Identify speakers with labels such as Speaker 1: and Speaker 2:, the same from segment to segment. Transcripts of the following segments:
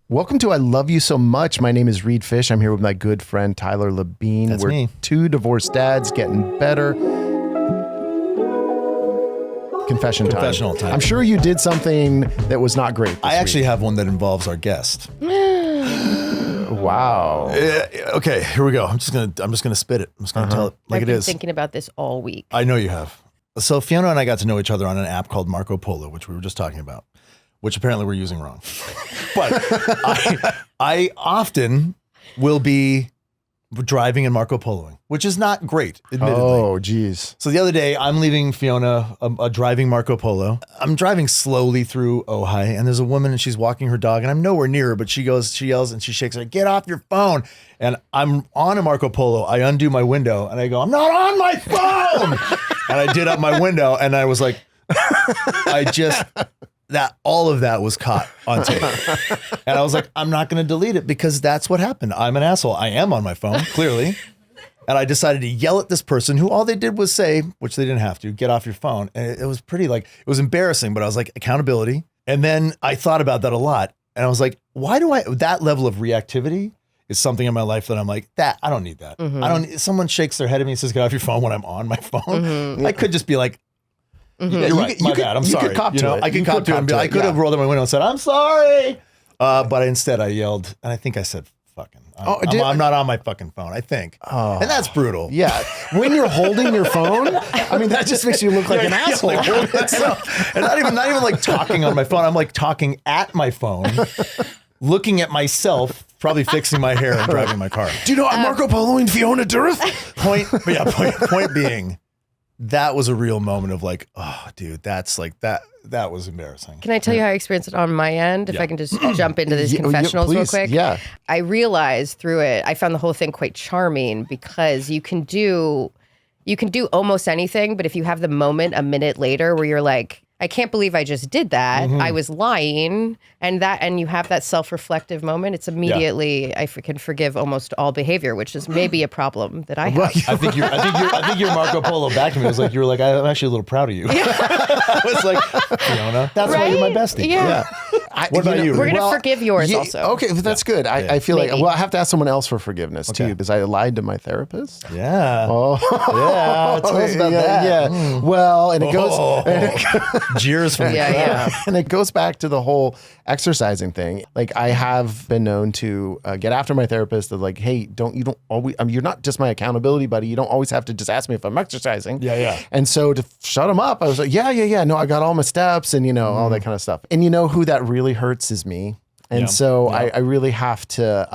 Speaker 1: Welcome to I Love You So Much. My name is Reed Fish. I'm here with my good friend Tyler Labine.
Speaker 2: That's
Speaker 1: We're
Speaker 2: me.
Speaker 1: two divorced dads getting better. Confessional time. I'm sure you did something that was not great.
Speaker 2: I actually have one that involves our guest.
Speaker 1: Wow.
Speaker 2: Okay, here we go. I'm just gonna spit it. I'm just gonna tell it like
Speaker 3: I've
Speaker 2: it
Speaker 3: been
Speaker 2: is.
Speaker 3: thinking about this all week.
Speaker 2: I know you have. So Fiona and I got to know each other on an app called Marco Polo, which we were just talking about, which apparently we're using wrong. But I often will be driving and Marco Poloing, which is not great, admittedly.
Speaker 1: Oh, geez.
Speaker 2: So the other day, I'm leaving Fiona a driving Marco Polo. I'm driving slowly through Ojai, and there's a woman, and she's walking her dog, and I'm nowhere near her, but she yells, and she shakes her, "Get off your phone!" And I'm on a Marco Polo. I undo my window, and I go, "I'm not on my phone!" And I did up my window, and I was like, all of that was caught on tape. And I was like, I'm not going to delete it because that's what happened. I'm an asshole. I am on my phone, clearly. And I decided to yell at this person who all they did was say, which they didn't have to, "Get off your phone." And it was pretty it was embarrassing, but I was like, accountability. And then I thought about that a lot. And I was like, that level of reactivity is something in my life that I'm like, I don't need that.
Speaker 3: Mm-hmm.
Speaker 2: Someone shakes their head at me and says, "Get off your phone," when I'm on my phone.
Speaker 3: Mm-hmm.
Speaker 2: I could just be like,
Speaker 1: Yeah,
Speaker 2: "You're right, my bad, I'm sorry."
Speaker 1: Could cop to it.
Speaker 2: I could cop to it. And be like, I could have rolled up my window and said, "I'm sorry." But instead I yelled, and I think I said, "Fucking." I'm not on my fucking phone, I think. And that's brutal.
Speaker 1: Yeah. When you're holding your phone, I mean, that just makes you look like an asshole.
Speaker 2: Like, and not even like talking on my phone. I'm like talking at my phone, looking at myself, probably fixing my hair and driving my car.
Speaker 1: Do you know I'm Marco Poloing Fiona Dourif?
Speaker 2: Point being, that was a real moment of like, oh, dude, that's like that was embarrassing.
Speaker 3: Can I tell you how I experienced it on my end? If I can just jump into these confessionals real
Speaker 1: please.
Speaker 3: quick.
Speaker 1: Yeah.
Speaker 3: I realized through it, I found the whole thing quite charming because you can do almost anything, but if you have the moment a minute later where you're like, I can't believe I just did that. I was lying, and you have that self-reflective moment. It's immediately I can forgive almost all behavior, which is maybe a problem that I have.
Speaker 2: I think your Marco Polo back to me was like, you were like, I'm actually a little proud of you. I was like, Fiona, that's why you're my bestie.
Speaker 3: Yeah.
Speaker 2: What about you?
Speaker 3: We're gonna forgive yours also.
Speaker 1: Okay, but that's good. I feel
Speaker 3: Maybe.
Speaker 1: like I have to ask someone else for forgiveness too, because I lied to my therapist.
Speaker 2: Yeah.
Speaker 1: Oh,
Speaker 2: Yeah. Tell us about that.
Speaker 1: Yeah. Well, and it goes.
Speaker 2: Jeers from the crowd.
Speaker 3: Yeah.
Speaker 1: And it goes back to the whole exercising thing. Like I have been known to get after my therapist of like, hey, you don't always, you're not just my accountability buddy. You don't always have to just ask me if I'm exercising.
Speaker 2: Yeah.
Speaker 1: And so to shut him up, I was like, yeah. No, I got all my steps and all that kind of stuff. And you know who that really hurts is me. And so I really have to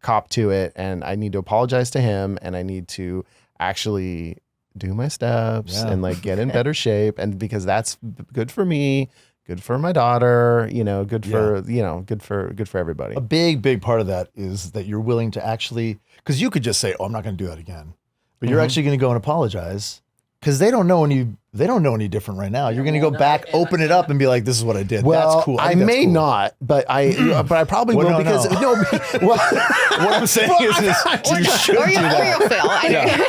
Speaker 1: cop to it, and I need to apologize to him, and I need to actually do my steps and get in better shape, and because that's good for me, good for my daughter, good for good for everybody.
Speaker 2: A big part of that is that you're willing to actually, because you could just say, "Oh, I'm not going to do that again," but you're actually going to go and apologize because they don't know any different right now. You're going to go back, open it up, and be like, "This is what I did."
Speaker 1: Well,
Speaker 2: that's cool.
Speaker 1: I may not, but I probably will because no. Well,
Speaker 2: what I'm saying is you should
Speaker 3: Or
Speaker 2: do that.
Speaker 3: you'll fail.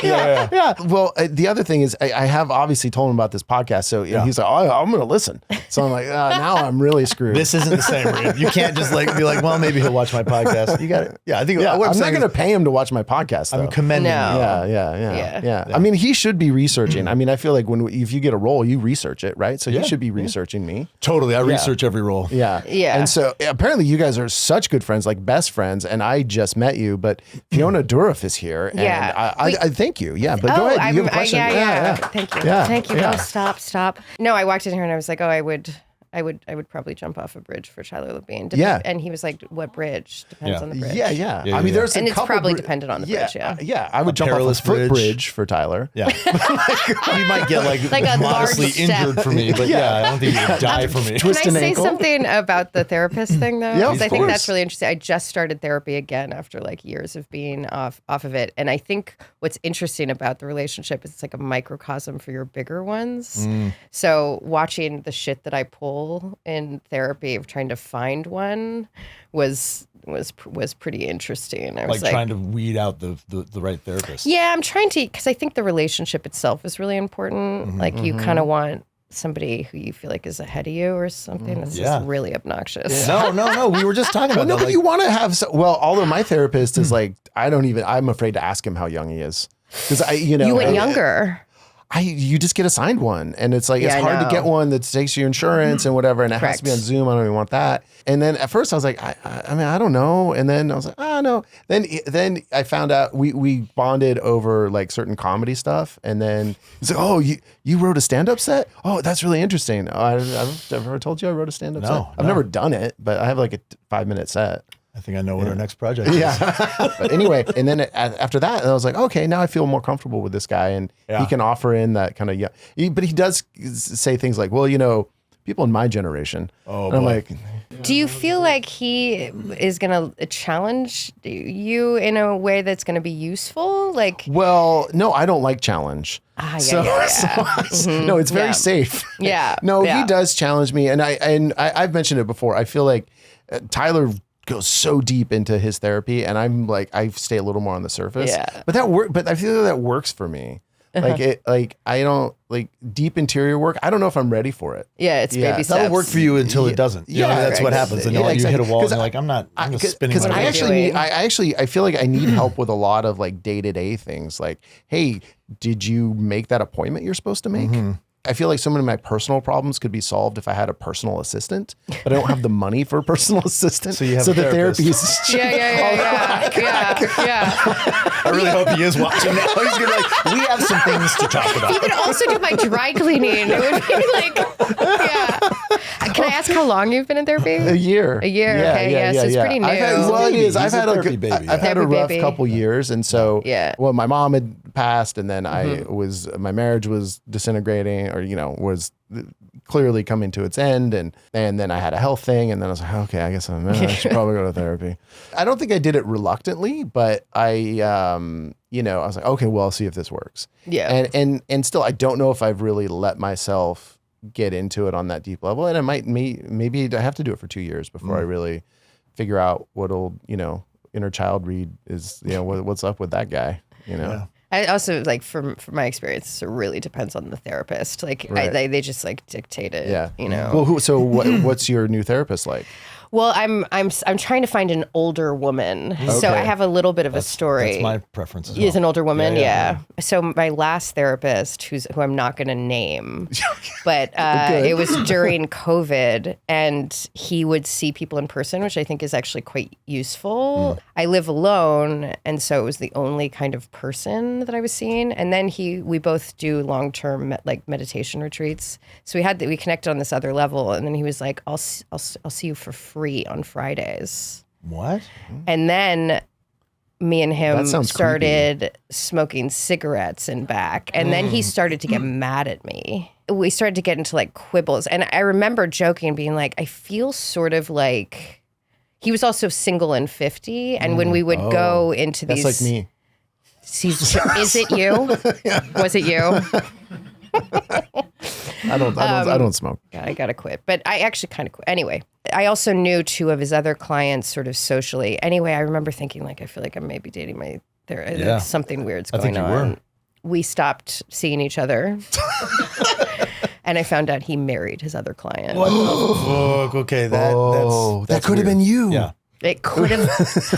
Speaker 1: Yeah. Well, the other thing is I have obviously told him about this podcast, so he's like, "Oh, I'm going to listen." So I'm like, now I'm really screwed.
Speaker 2: This isn't the same, Reed. You can't just be like, "Well, maybe he'll watch my podcast." You got it. Yeah, I think.
Speaker 1: Yeah,
Speaker 2: What
Speaker 1: I'm not
Speaker 2: saying
Speaker 1: going to pay him to watch my podcast. Though.
Speaker 2: I'm commending
Speaker 3: No.
Speaker 2: you.
Speaker 1: Yeah. I mean, he should be researching. I mean, I feel like if you get a role, you research it, right? So he should be researching me.
Speaker 2: Totally. I research every role.
Speaker 1: Yeah. And so apparently you guys are such good friends, like best friends. And I just met you, but Fiona Dourif is here. And I thank you. Yeah. But go ahead. You have a question?
Speaker 3: Thank you.
Speaker 1: Yeah.
Speaker 3: Thank you.
Speaker 1: Yeah.
Speaker 3: Oh, stop. No, I walked in here and I was like, I would probably jump off a bridge for Tyler Labine. And he was like, "What bridge? Depends on the bridge."
Speaker 1: Yeah. I mean, there's
Speaker 3: and
Speaker 1: a
Speaker 3: it's
Speaker 1: couple
Speaker 3: probably dependent on the bridge. Yeah.
Speaker 1: Yeah. I would jump off a
Speaker 2: perilous
Speaker 1: footbridge for Tyler.
Speaker 2: Yeah. You might get
Speaker 3: Like a
Speaker 2: modestly
Speaker 3: large step.
Speaker 2: injured for me, but I don't think you would die for me.
Speaker 1: Twist
Speaker 3: Can
Speaker 1: an
Speaker 3: I say
Speaker 1: ankle.
Speaker 3: something about the therapist thing though?
Speaker 1: Yeah,
Speaker 3: Because
Speaker 1: of
Speaker 3: I think
Speaker 1: course.
Speaker 3: that's really interesting. I just started therapy again after years of being off of it. And I think what's interesting about the relationship is it's like a microcosm for your bigger ones. So watching the shit that I pull in therapy of trying to find one was pretty interesting. I was
Speaker 2: trying to weed out the right therapist.
Speaker 3: Yeah, I'm trying to, because I think the relationship itself is really important. Like you kind of want somebody who you feel like is ahead of you or something. That's just really obnoxious.
Speaker 2: No. We were just talking about
Speaker 1: no,
Speaker 2: that.
Speaker 1: but you want to have, although my therapist is like, I'm afraid to ask him how young he is. Because you
Speaker 3: went younger.
Speaker 1: You just get assigned one, and it's like it's
Speaker 3: I
Speaker 1: hard to
Speaker 3: know.
Speaker 1: get one that takes your insurance and whatever, and it has to be on Zoom. I don't even want that. And then at first I was like, I don't know. And then I was like, no. Then I found out we bonded over like certain comedy stuff, and then he's like, oh, you wrote a stand-up set? Oh, that's really interesting. I've never told you I wrote a stand-up set. I've never done it, but I have like a 5-minute set.
Speaker 2: I think I know what our next project is.
Speaker 1: But anyway, and then after that, I was like, okay, now I feel more comfortable with this guy, and he can offer in that kind of but he does say things like, well, people in my generation. Oh, and I'm like,
Speaker 3: do you feel like he is going to challenge you in a way that's going to be useful? Like,
Speaker 1: well, no, I don't like challenge. No, it's very safe.
Speaker 3: Yeah.
Speaker 1: He does challenge me, and I've mentioned it before. I feel like Tyler goes so deep into his therapy, and I'm like, I stay a little more on the surface.
Speaker 3: Yeah.
Speaker 1: But I feel that works for me. Like I don't like deep interior work. I don't know if I'm ready for it.
Speaker 3: Yeah, it's baby steps.
Speaker 2: That'll work for you until it doesn't. That's what happens. And you hit a wall and you're like, I'm spinning my
Speaker 1: I feel like I need help with a lot of like day-to-day things. Like, hey, did you make that appointment you're supposed to make? I feel like so many of my personal problems could be solved if I had a personal assistant, but I don't have the money for a personal assistant.
Speaker 2: So you have
Speaker 1: the therapy is
Speaker 3: yeah.
Speaker 2: I really hope he is watching now. He's gonna be like, we have some things to talk about.
Speaker 3: You could also do my dry cleaning. It would be like, Can I ask how long you've been in therapy?
Speaker 1: A year.
Speaker 3: A year. Okay. So it's pretty new.
Speaker 1: I've had a rough
Speaker 3: baby.
Speaker 1: couple years, and so my mom had passed, and then my marriage was disintegrating, or was clearly coming to its end, and then I had a health thing, and then I was like, okay, I guess I should probably go to therapy. I don't think I did it reluctantly, but I was like, okay, well, I'll see if this works.
Speaker 3: Yeah.
Speaker 1: And still, I don't know if I've really let myself get into it on that deep level, and maybe I have to do it for 2 years before I really figure out what'll inner child read is what's up with that guy.
Speaker 2: Yeah.
Speaker 3: I also from my experience, it really depends on the therapist. Like they just like dictate it.
Speaker 1: Yeah.
Speaker 3: Well,
Speaker 1: what's your new therapist like?
Speaker 3: Well, I'm trying to find an older woman, so I have a little bit of a story.
Speaker 2: That's my preference as well.
Speaker 3: Is an older woman, yeah. So my last therapist, who I'm not going to name, but it was during COVID, and he would see people in person, which I think is actually quite useful. I live alone, and so it was the only kind of person that I was seeing. And then we both do long-term meditation retreats. So we connected on this other level, and then he was like, I'll see you for free on Fridays.
Speaker 2: What?
Speaker 3: And then me and him started
Speaker 1: creepy.
Speaker 3: Smoking cigarettes in back. And then he started to get mad at me. We started to get into like quibbles. And I remember joking, being like, I feel sort of like he was also single and 50. And when we would go into these.
Speaker 1: That's like me.
Speaker 3: Is it you? Yeah. Was it you?
Speaker 1: I don't smoke.
Speaker 3: Yeah, I gotta quit. But I actually kind of quit. Anyway, I also knew 2 of his other clients sort of socially. Anyway, I remember thinking like, I feel like I'm maybe dating my therapist. Like something weird's going on. We stopped seeing each other. And I found out he married his other client.
Speaker 2: What the fuck? Okay, that
Speaker 1: could have been you.
Speaker 2: Yeah.
Speaker 3: It could have.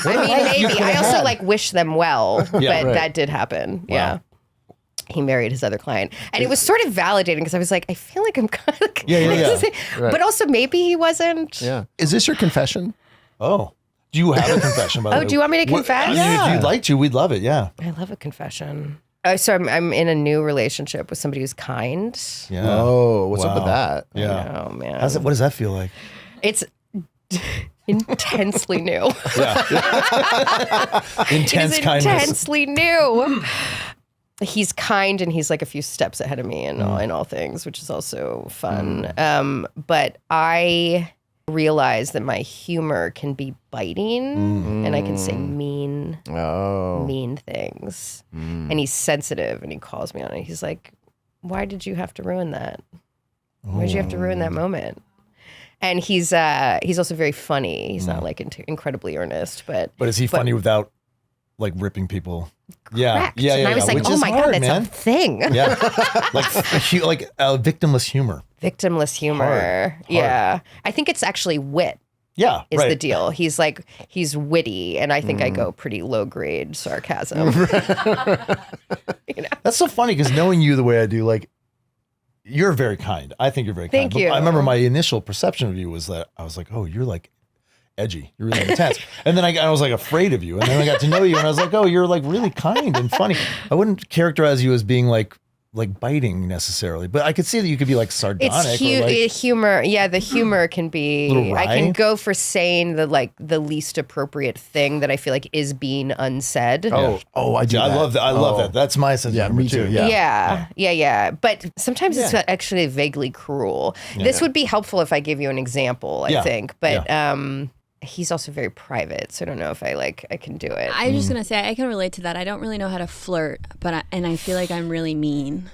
Speaker 3: I mean, maybe. I also wish them well, but that did happen. Wow. Yeah. He married his other client. And it was sort of validating because I was like, I feel like I'm kind of... But also maybe he wasn't.
Speaker 1: Yeah. Is this your confession?
Speaker 2: Oh. Do you have a confession, by the way?
Speaker 3: Oh, do you want me to confess?
Speaker 2: If you'd like to, we'd love it, yeah.
Speaker 3: I love a confession. So I'm in a new relationship with somebody who's kind.
Speaker 2: Yeah.
Speaker 1: Oh, what's up with that?
Speaker 2: Yeah.
Speaker 3: Oh, man.
Speaker 2: What does that feel like?
Speaker 3: It's... intensely new.
Speaker 2: Yeah. Intense kindness.
Speaker 3: Intensely new. He's kind, and he's like a few steps ahead of me in all things, which is also fun. But I realize that my humor can be biting, and I can say mean things. And he's sensitive, and he calls me on it. He's like, "Why did you have to ruin that? Why did you have to ruin that moment?" And he's also very funny. He's not like incredibly earnest, but
Speaker 2: is he funny without like ripping people. Yeah.
Speaker 3: Correct.
Speaker 2: Yeah.
Speaker 3: And I was like,
Speaker 2: which
Speaker 3: oh
Speaker 2: is
Speaker 3: my
Speaker 2: hard,
Speaker 3: God, that's
Speaker 2: man.
Speaker 3: a thing.
Speaker 2: Yeah. like victimless humor.
Speaker 3: Victimless humor.
Speaker 2: Hard.
Speaker 3: Yeah. I think it's actually wit
Speaker 2: Yeah.
Speaker 3: is
Speaker 2: right.
Speaker 3: the deal. He's witty, and I think I go pretty low grade sarcasm.
Speaker 2: That's so funny because knowing you the way I do, like, you're very kind. I think you're very kind.
Speaker 3: Thank
Speaker 2: But
Speaker 3: you.
Speaker 2: I remember my initial perception of you was that I was like, oh, you're like edgy. You're really intense. And then I was like afraid of you. And then I got to know you and I was like, oh, you're like really kind and funny. I wouldn't characterize you as being like biting necessarily, but I could see that you could be like sardonic.
Speaker 3: It's humor. Yeah, the humor can be.
Speaker 2: Little wry.
Speaker 3: I can go for saying the least appropriate thing that I feel like is being unsaid.
Speaker 1: I do.
Speaker 2: I
Speaker 1: that.
Speaker 2: love that. I love that. That's my sense of humor
Speaker 1: me too.
Speaker 2: too.
Speaker 3: Yeah. But sometimes it's actually vaguely cruel. This would be helpful if I gave you an example, I think. But he's also very private, so I don't know if I can do it.
Speaker 4: I was just gonna say I can relate to that. I don't really know how to flirt, but I feel like I'm really mean.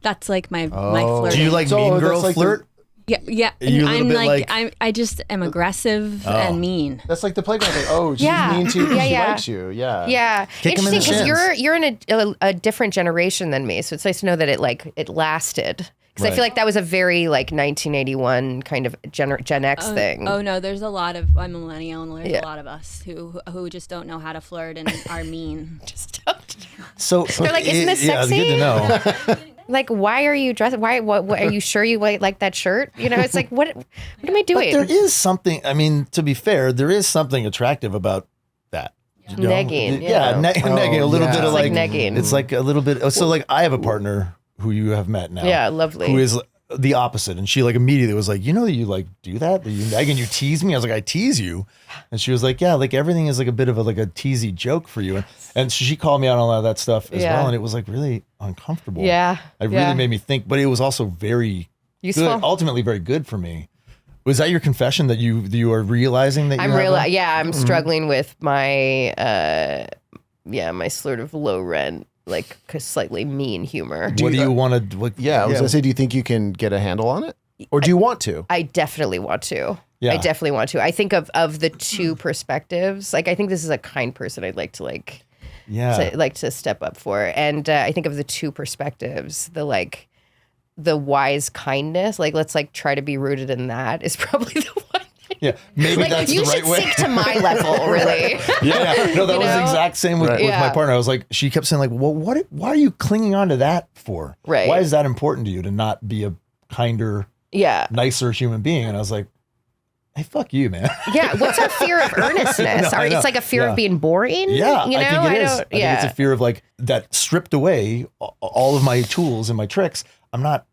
Speaker 4: That's like my flirting.
Speaker 2: Do you like
Speaker 1: So
Speaker 2: mean
Speaker 1: that's
Speaker 2: girl
Speaker 1: like
Speaker 2: flirt?
Speaker 4: Yeah.
Speaker 2: you a little
Speaker 4: I'm
Speaker 2: bit
Speaker 4: like,
Speaker 2: like-
Speaker 4: I just am aggressive and mean.
Speaker 1: That's like the playground thing. Oh, she's
Speaker 3: Yeah.
Speaker 1: mean to you.
Speaker 3: Yeah,
Speaker 1: She
Speaker 3: yeah.
Speaker 1: likes you. Yeah.
Speaker 3: Yeah,
Speaker 2: Kick him in the
Speaker 3: interesting because
Speaker 2: shins.
Speaker 3: you're in a different generation than me, so it's nice to know that it lasted. Because I
Speaker 2: Right.
Speaker 3: feel like that was a very 1981 kind of Gen X thing.
Speaker 4: Oh no, there's a lot of I'm a millennial, and there's
Speaker 3: Yeah.
Speaker 4: a lot of us who just don't know how to flirt and are mean.
Speaker 2: So
Speaker 3: They're like, isn't this
Speaker 2: yeah,
Speaker 3: sexy?
Speaker 2: good to know.
Speaker 3: Like, why are you dressed? Why? What are you sure you like that shirt? It's like, what am I doing?
Speaker 2: There is something. I mean, to be fair, there is something attractive about that. You know?
Speaker 3: Negging,
Speaker 2: Yeah,
Speaker 3: yeah.
Speaker 2: negging. A little
Speaker 1: yeah.
Speaker 2: bit of
Speaker 1: It's
Speaker 3: like
Speaker 2: like
Speaker 3: negging.
Speaker 2: It's like a little bit. So like, I have a partner who you have met now.
Speaker 3: Yeah, lovely.
Speaker 2: Who is the opposite, and she like immediately was like, you know, that you like do that you neg and you tease me. I was like, I tease you, and she was like, yeah, like everything is like a bit of a teasy joke for you, and so she called me out on all that stuff as
Speaker 3: Yeah.
Speaker 2: well, and it was like really uncomfortable.
Speaker 3: Yeah,
Speaker 2: it really
Speaker 3: yeah.
Speaker 2: made me think, but it was also very
Speaker 3: Useful.
Speaker 2: good, ultimately very good for me. Was that your confession that you are realizing that
Speaker 3: I'm
Speaker 2: you have
Speaker 3: really,
Speaker 2: that?
Speaker 3: yeah, I'm struggling with my, my sort of low rent, slightly mean humor.
Speaker 2: What do you want to?
Speaker 1: Yeah, I was gonna say, do you think you can get a handle on it, or do you want to?
Speaker 3: I definitely want to.
Speaker 2: Yeah.
Speaker 3: I definitely want to. I think of the two perspectives. I think this is a kind person I'd like to to step up for. And I think of the two perspectives, the wise kindness, let's try to be rooted in that is probably the one.
Speaker 2: Yeah, maybe that's
Speaker 3: you
Speaker 2: the right
Speaker 3: should
Speaker 2: way.
Speaker 3: sink to my level, really.
Speaker 2: Yeah. No, that was the exact same with
Speaker 3: Right.
Speaker 2: my
Speaker 3: Yeah.
Speaker 2: partner. I was like, she kept saying like, well, why are you clinging on to that for?
Speaker 3: Right.
Speaker 2: Why is that important to you to not be a kinder,
Speaker 3: Yeah.
Speaker 2: nicer human being? And I was like, hey, fuck you, man.
Speaker 3: Yeah. What's our fear of earnestness?
Speaker 2: No, I know.
Speaker 3: It's like a fear
Speaker 2: Yeah.
Speaker 3: of being boring.
Speaker 2: Yeah,
Speaker 3: You know,
Speaker 2: I think it is. I think
Speaker 3: yeah.
Speaker 2: it's a fear of that stripped away all of my tools and my tricks. I'm not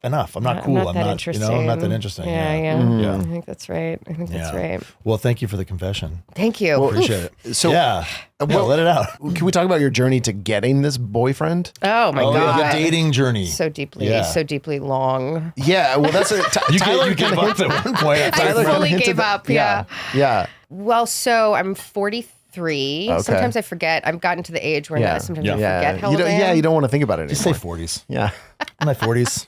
Speaker 2: enough. I'm not cool.
Speaker 3: I'm not that interesting.
Speaker 2: I'm not that interesting.
Speaker 3: Yeah.
Speaker 2: Yeah.
Speaker 3: I think that's right. That's right.
Speaker 2: Well, thank you for the confession.
Speaker 3: Thank you.
Speaker 2: Appreciate it.
Speaker 1: So-
Speaker 2: yeah, let it out.
Speaker 1: Can we talk about your journey to getting this boyfriend?
Speaker 3: Oh my
Speaker 2: Oh,
Speaker 3: God.
Speaker 2: yeah, the dating journey.
Speaker 3: So deeply,
Speaker 2: Yeah.
Speaker 3: so deeply long.
Speaker 1: Yeah, well, that's Tyler
Speaker 2: You gave
Speaker 1: kinda
Speaker 2: up at one point.
Speaker 3: I
Speaker 1: Tyler kinda
Speaker 3: fully
Speaker 1: hinted
Speaker 3: gave
Speaker 1: that-
Speaker 3: up. Yeah.
Speaker 1: Yeah.
Speaker 3: Well, so I'm 43.
Speaker 1: Okay.
Speaker 3: Sometimes I forget. I've gotten to the age where
Speaker 1: Yeah.
Speaker 3: sometimes
Speaker 2: Yeah.
Speaker 3: I forget how old I am.
Speaker 1: You don't want to think about it
Speaker 2: Just say
Speaker 1: anymore.
Speaker 2: 40s.
Speaker 1: Yeah.
Speaker 2: In my 40s.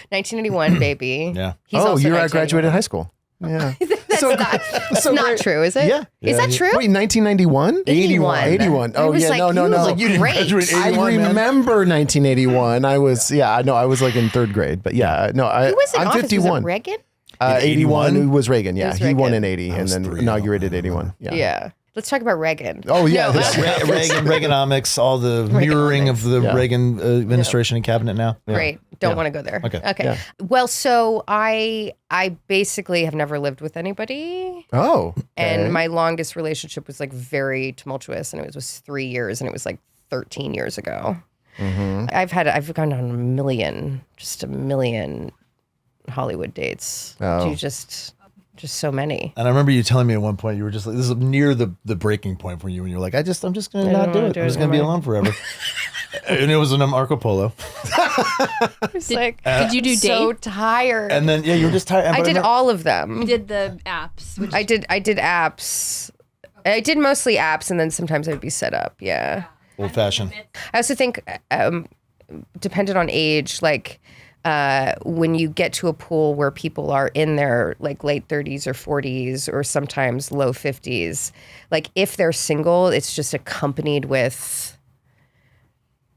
Speaker 3: 1981, baby.
Speaker 2: Yeah.
Speaker 3: He's
Speaker 1: Oh,
Speaker 3: also
Speaker 1: you
Speaker 3: 1981.
Speaker 1: graduated high school. Yeah.
Speaker 3: That's not
Speaker 1: great.
Speaker 3: true, is it?
Speaker 1: Yeah.
Speaker 3: Is that true?
Speaker 1: Wait, 1991?
Speaker 3: 81.
Speaker 1: 81.
Speaker 3: I
Speaker 1: Oh,
Speaker 3: was
Speaker 1: yeah.
Speaker 3: like,
Speaker 1: No.
Speaker 3: you
Speaker 1: Like,
Speaker 3: look
Speaker 2: you didn't
Speaker 3: great.
Speaker 2: graduate
Speaker 1: I
Speaker 2: 81, man.
Speaker 1: remember 1981. I was in third grade, but yeah, no,
Speaker 3: Who was in
Speaker 1: I'm
Speaker 3: office?
Speaker 1: 51.
Speaker 3: Was it Reagan?
Speaker 1: 81 was Reagan. Yeah,
Speaker 3: was
Speaker 1: he won in
Speaker 3: Reagan.
Speaker 1: 80 and
Speaker 2: was
Speaker 1: then
Speaker 2: 3.
Speaker 1: inaugurated 81. Yeah.
Speaker 3: Yeah. Let's talk about Reagan.
Speaker 1: Oh yeah.
Speaker 3: No,
Speaker 1: this-
Speaker 2: Reaganomics, all the mirroring of the
Speaker 1: Yeah.
Speaker 2: Reagan administration and cabinet now.
Speaker 3: Great. Don't want to go there.
Speaker 2: Okay.
Speaker 3: Okay. Well, so I basically have never lived with anybody.
Speaker 1: Oh.
Speaker 3: And
Speaker 1: okay.
Speaker 3: my longest relationship was very tumultuous, and it was 3 years, and it was 13 years ago.
Speaker 1: Mm-hmm.
Speaker 3: I've gone on a million Hollywood dates.
Speaker 1: Oh.
Speaker 3: Just so many.
Speaker 2: And I remember you telling me at one point, you were just like, this is near the breaking point for you. And you're like, I'm just going to not do
Speaker 3: wanna
Speaker 2: it.
Speaker 3: do
Speaker 2: I'm
Speaker 3: it
Speaker 2: just going to be
Speaker 3: anymore.
Speaker 2: alone forever. And it was in a Marco Polo.
Speaker 3: It's
Speaker 4: Did you do
Speaker 3: so
Speaker 4: dates?
Speaker 3: tired.
Speaker 2: And then, yeah, you were just tired.
Speaker 3: I did all of them.
Speaker 4: You did the apps. Which
Speaker 3: I did apps. I did mostly apps, and then sometimes I'd be set up. Yeah.
Speaker 2: Old fashioned.
Speaker 3: I also think, dependent on age, when you get to a pool where people are in their like late 30s or 40s or sometimes low 50s, like if they're single, it's just accompanied with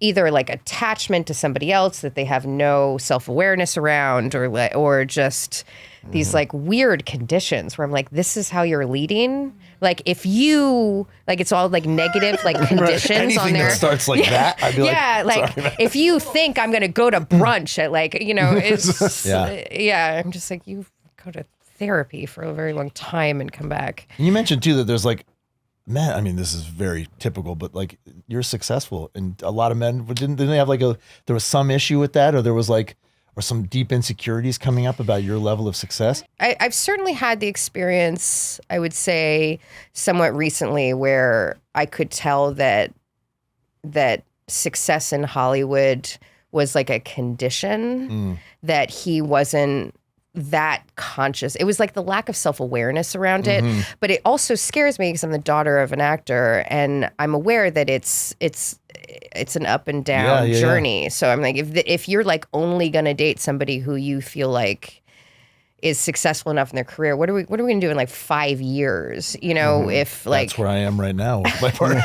Speaker 3: either like attachment to somebody else that they have no self-awareness around, or just these like weird conditions where I'm like, this is how you're leading. Like if you like, it's all like negative like conditions
Speaker 2: Anything
Speaker 3: on there.
Speaker 2: that starts like that, I'd be
Speaker 3: like if you think I'm gonna go to brunch at like, you know, it's I'm just like, you go to therapy for a very long time and come back.
Speaker 2: You mentioned too that there's like, man, I mean, this is very typical, but like you're successful, and a lot of men didn't they have like there was some issue with that, or there was like, or some deep insecurities coming up about your level of success?
Speaker 3: I've certainly had the experience, I would say, somewhat recently, where I could tell that success in Hollywood was like a condition, that he wasn't that conscious. It was like the lack of self-awareness around it, but it also scares me because I'm the daughter of an actor, and I'm aware that it's an up and down journey. So I'm like, if you're like only gonna date somebody who you feel like is successful enough in their career, what are we gonna do in like 5 years? You know, if like
Speaker 2: that's where I am right now with my partner.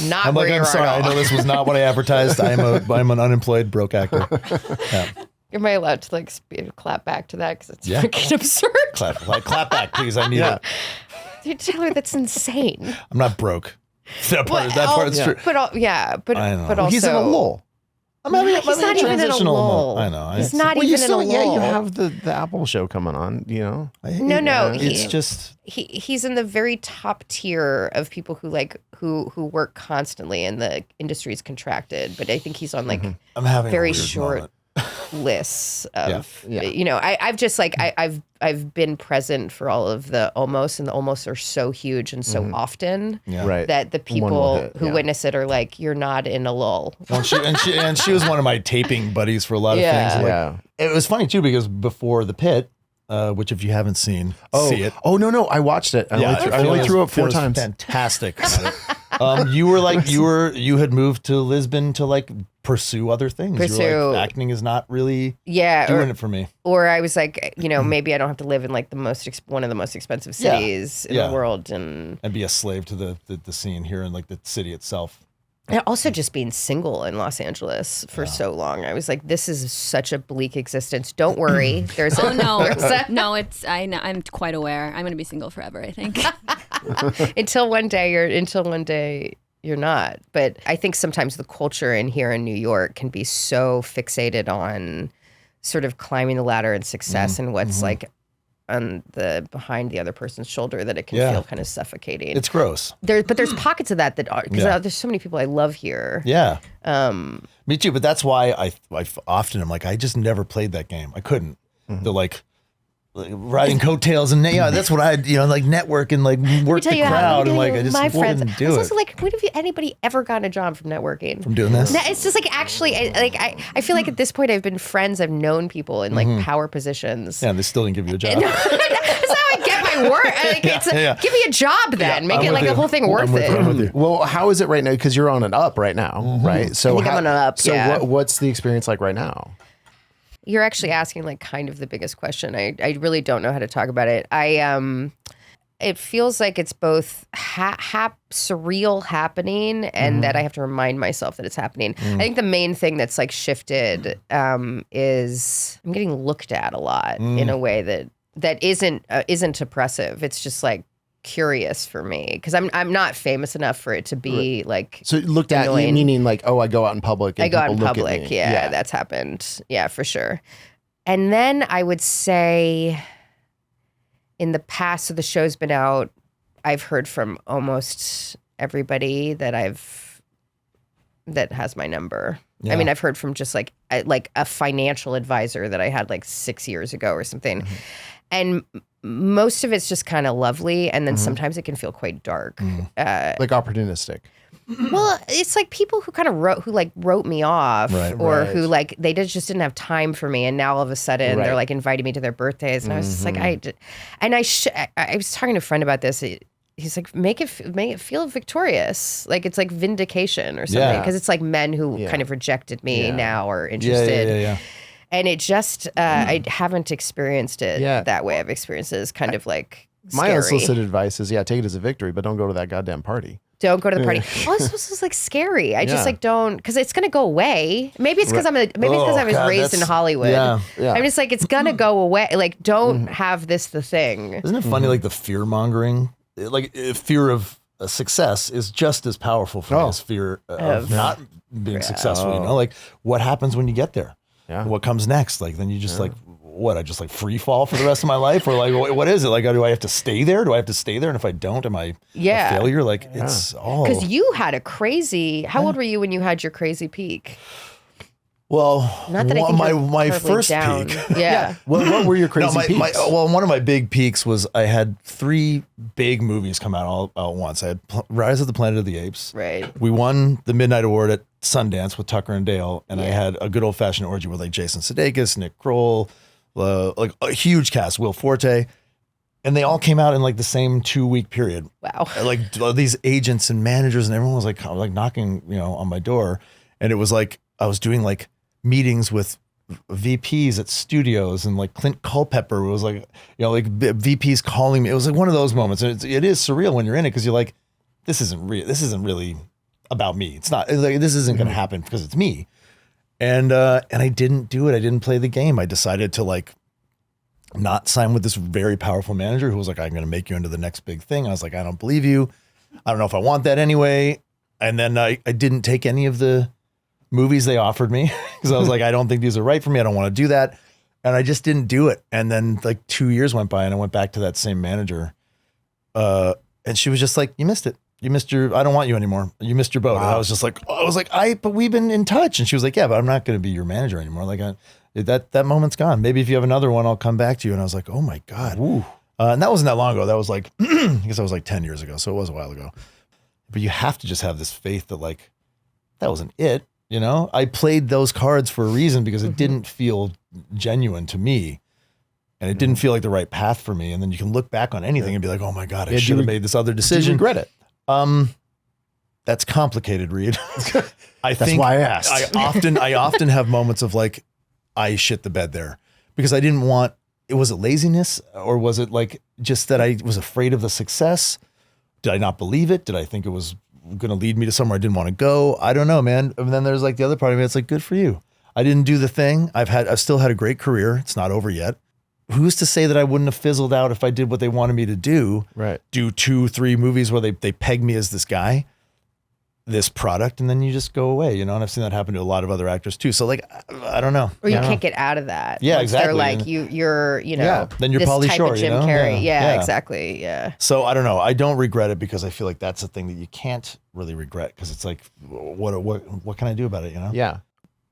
Speaker 3: not
Speaker 2: I'm
Speaker 3: where
Speaker 2: like,
Speaker 3: you
Speaker 2: I'm
Speaker 3: are
Speaker 2: sorry,
Speaker 3: at
Speaker 2: I
Speaker 3: all.
Speaker 2: know this was not what I advertised. I'm an unemployed broke actor. Yeah.
Speaker 3: Am I allowed to like clap back to that because it's freaking absurd?
Speaker 2: Clap back, please. I need it.
Speaker 3: Dude, Taylor, that's insane.
Speaker 2: I'm not broke. That part's true.
Speaker 3: But
Speaker 2: I know.
Speaker 3: but also
Speaker 1: He's in a lull.
Speaker 2: I'm having
Speaker 3: he's not even in a
Speaker 2: transitional
Speaker 3: lull.
Speaker 2: moment. I know.
Speaker 3: He's not
Speaker 1: Well,
Speaker 3: even in a lull.
Speaker 1: yeah, you have the Apple show coming on, you know.
Speaker 3: No,
Speaker 2: It's just
Speaker 3: he's in the very top tier of people who like who work constantly, and the industry's contracted. But I think he's on like
Speaker 2: I'm having
Speaker 3: very
Speaker 2: a weird
Speaker 3: short
Speaker 2: moment.
Speaker 3: lists of
Speaker 1: Yeah.
Speaker 3: you know. I've just like I've been present for all of the almost, and the almost are so huge and so often
Speaker 1: Right.
Speaker 3: that the
Speaker 1: One
Speaker 3: people
Speaker 1: will hit,
Speaker 3: who witness it are like, you're not in a lull.
Speaker 2: Well, she was one of my taping buddies for a lot of things. Like,
Speaker 1: Yeah.
Speaker 2: It was funny too because before the Pitt, which if you haven't seen, see it.
Speaker 1: Oh no, I watched it. I only threw up 4 times.
Speaker 2: Fantastic. You were like you had moved to Lisbon to like pursue other things. You were like, acting is not really doing it for me.
Speaker 3: Or I was like, you know, maybe I don't have to live in like the one of the most expensive cities in the world, and
Speaker 2: be a slave to the scene here in like the city itself.
Speaker 3: And also just being single in Los Angeles for so long. I was like, this is such a bleak existence. Don't worry. There's
Speaker 4: no, it's I'm quite aware. I'm going to be single forever, I think.
Speaker 3: until one day you're not. But I think sometimes the culture in here in New York can be so fixated on sort of climbing the ladder and success and what's like on the behind the other person's shoulder that it can feel kind of suffocating.
Speaker 2: It's gross.
Speaker 3: But there's pockets of that are because there's so many people I love here.
Speaker 2: Yeah. Me too. But that's why I often I'm like, I just never played that game. I couldn't. The like riding coattails and that's what I like network and like work the crowd and like I just wouldn't do it.
Speaker 3: Also like, when have anybody ever gotten a job from networking?
Speaker 2: From doing this?
Speaker 3: It's just like actually I feel like at this point I've been friends, I've known people in like power positions.
Speaker 2: Yeah, and they still didn't give you a job.
Speaker 3: That's how I get my work. Like, give me a job then. Make it like a whole thing worth it.
Speaker 1: Well, how is it right now? Because you're on an up right now, right? So
Speaker 3: I think I'm on an up.
Speaker 1: So what's the experience like right now?
Speaker 3: You're actually asking like kind of the biggest question. I really don't know how to talk about it. It feels like it's both surreal happening and that I have to remind myself that it's happening. I think the main thing that's like shifted is I'm getting looked at a lot in a way that isn't oppressive. It's just like curious for me because I'm not famous enough for it to be like
Speaker 1: so looked at
Speaker 3: annoying.
Speaker 1: Meaning like, oh, I go out in public and
Speaker 3: I go out in
Speaker 1: people look at
Speaker 3: public.
Speaker 1: me.
Speaker 3: Yeah, that's happened. Yeah, for sure. And then I would say in the past, so the show's been out, I've heard from almost everybody that has my number.
Speaker 2: Yeah.
Speaker 3: I mean, I've heard from just like a financial advisor that I had like 6 years ago or something. And most of it's just kind of lovely. And then sometimes it can feel quite dark.
Speaker 1: Like opportunistic.
Speaker 3: Well, it's like people who kind of wrote me off, who like they just didn't have time for me, and now all of a sudden they're like inviting me to their birthdays, and I was just like, I was talking to a friend about this. He's like, make it feel victorious, like it's like vindication or something, because it's like men who kind of rejected me now are interested. And it just, I haven't experienced it that way. I've experienced it as kind of like
Speaker 1: my
Speaker 3: scary.
Speaker 1: unsolicited advice is, take it as a victory, but don't go to that goddamn party.
Speaker 3: Don't go to the party. Oh, this was like scary. I just like don't, because it's gonna go away. Maybe it's because I was raised in Hollywood.
Speaker 2: Yeah.
Speaker 3: I'm just like, it's gonna go away. Like, don't have this the thing.
Speaker 2: Isn't it funny? Like the fear mongering, like fear of success is just as powerful for me as fear of not being successful. You know, like what happens when you get there? Yeah. What comes next? Like then you just like. What, I just like free fall for the rest of my life? Or like, what is it? Like, do I have to stay there? Do I have to stay there? And if I don't, am I a failure? Like, it's all.
Speaker 3: Because you had a crazy, how old were you when you had your crazy peak?
Speaker 2: Well,
Speaker 3: not that I think
Speaker 2: my first
Speaker 3: down.
Speaker 2: peak.
Speaker 3: Yeah.
Speaker 1: What were your crazy peaks?
Speaker 2: One of my big peaks was I had 3 big movies come out all at once. I had Rise of the Planet of the Apes.
Speaker 3: Right.
Speaker 2: We won the Midnight Award at Sundance with Tucker and Dale. And I had a good old fashioned orgy with like Jason Sudeikis, Nick Kroll, like a huge cast, Will Forte, and they all came out in like the same 2-week period.
Speaker 3: Wow!
Speaker 2: Like these agents and managers and everyone was like knocking, on my door, and it was like I was doing like meetings with VPs at studios, and like Clint Culpepper was like, like VPs calling me. It was like one of those moments, and it is surreal when you're in it because you're like, this isn't real. This isn't really about me. It's not like this isn't going to happen because it's me. And I didn't do it. I didn't play the game. I decided to like not sign with this very powerful manager who was like, I'm going to make you into the next big thing. I was like, I don't believe you. I don't know if I want that anyway. And then I didn't take any of the movies they offered me because I was like, I don't think these are right for me. I don't want to do that. And I just didn't do it. And then like 2 years went by and I went back to that same manager. And she was just like, you missed it. You missed I don't want you anymore. You missed your boat. Wow. And I was just like, but we've been in touch. And she was like, yeah, but I'm not going to be your manager anymore. Like that moment's gone. Maybe if you have another one, I'll come back to you. And I was like, oh my God. And that wasn't that long ago. That was like, I guess that was like 10 years ago. So it was a while ago, but you have to just have this faith that like, that wasn't it. I played those cards for a reason because it didn't feel genuine to me. And it didn't feel like the right path for me. And then you can look back on anything and be like, oh my God, I should have made this other decision.
Speaker 1: Do you regret it?
Speaker 2: That's complicated, Reed.
Speaker 1: That's why I asked.
Speaker 2: I often have moments of like, I shit the bed there because I didn't want, was it laziness or was it like just that I was afraid of the success? Did I not believe it? Did I think it was going to lead me to somewhere I didn't want to go? I don't know, man. And then there's like the other part of me that's like, good for you. I didn't do the thing. I've still had a great career. It's not over yet. Who's to say that I wouldn't have fizzled out if I did what they wanted me to do? Right. Do 2-3 movies where they peg me as this guy, this product, and then you just go away, And I've seen that happen to a lot of other actors too. So like, I don't know.
Speaker 3: Or you can't get out of that.
Speaker 2: Yeah, exactly.
Speaker 3: They're like, you're
Speaker 2: then you're
Speaker 3: this
Speaker 2: Pauly
Speaker 3: type
Speaker 2: Shore,
Speaker 3: of Jim Carrey. Yeah, exactly. Yeah.
Speaker 2: So I don't know. I don't regret it because I feel like that's a thing that you can't really regret because it's like, what can I do about it?
Speaker 1: Yeah.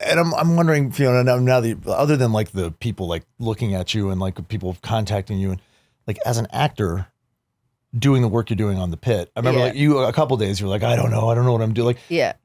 Speaker 2: And I'm wondering, Fiona, now other than like the people like looking at you and like people contacting you and like as an actor doing the work you're doing on the Pit, I remember like you a couple of days you were like, I don't know what I'm doing. Like,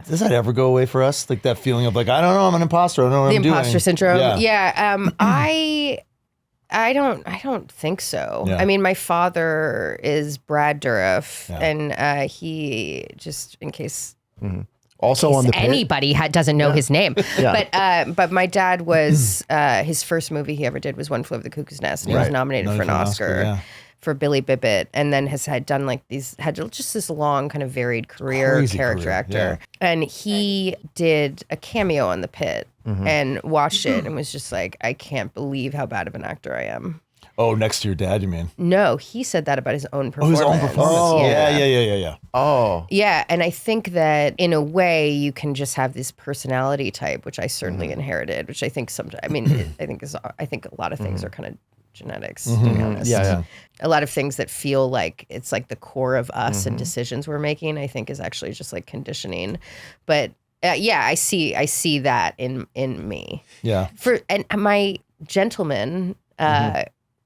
Speaker 2: does that ever go away for us? Like that feeling of like, I don't know, I'm an imposter. I don't know what I'm doing.
Speaker 3: The imposter syndrome. Yeah. I don't think so. Yeah. I mean, my father is Brad Dourif, and he just in case. Mm-hmm.
Speaker 1: Also on the Pit.
Speaker 3: Anybody doesn't know his name. But my dad was, his first movie he ever did was One Flew Over the Cuckoo's Nest. And he was nominated for an Oscar for Billy Bibbit. And then had just this long kind of varied career, character actor. Yeah. And he did a cameo on the Pit and watched it and was just like, I can't believe how bad of an actor I am.
Speaker 2: Oh, next to your dad, you mean?
Speaker 3: No, he said that about his own performance.
Speaker 2: Oh, his own performance. Oh, yeah.
Speaker 1: Oh.
Speaker 3: Yeah, and I think that in a way you can just have this personality type, which I certainly inherited, which I think sometimes, I think a lot of things are kind of genetics, to be honest.
Speaker 1: Yeah.
Speaker 3: A lot of things that feel like it's like the core of us and decisions we're making, I think is actually just like conditioning. But I see that in me.
Speaker 2: Yeah.
Speaker 3: And my gentleman,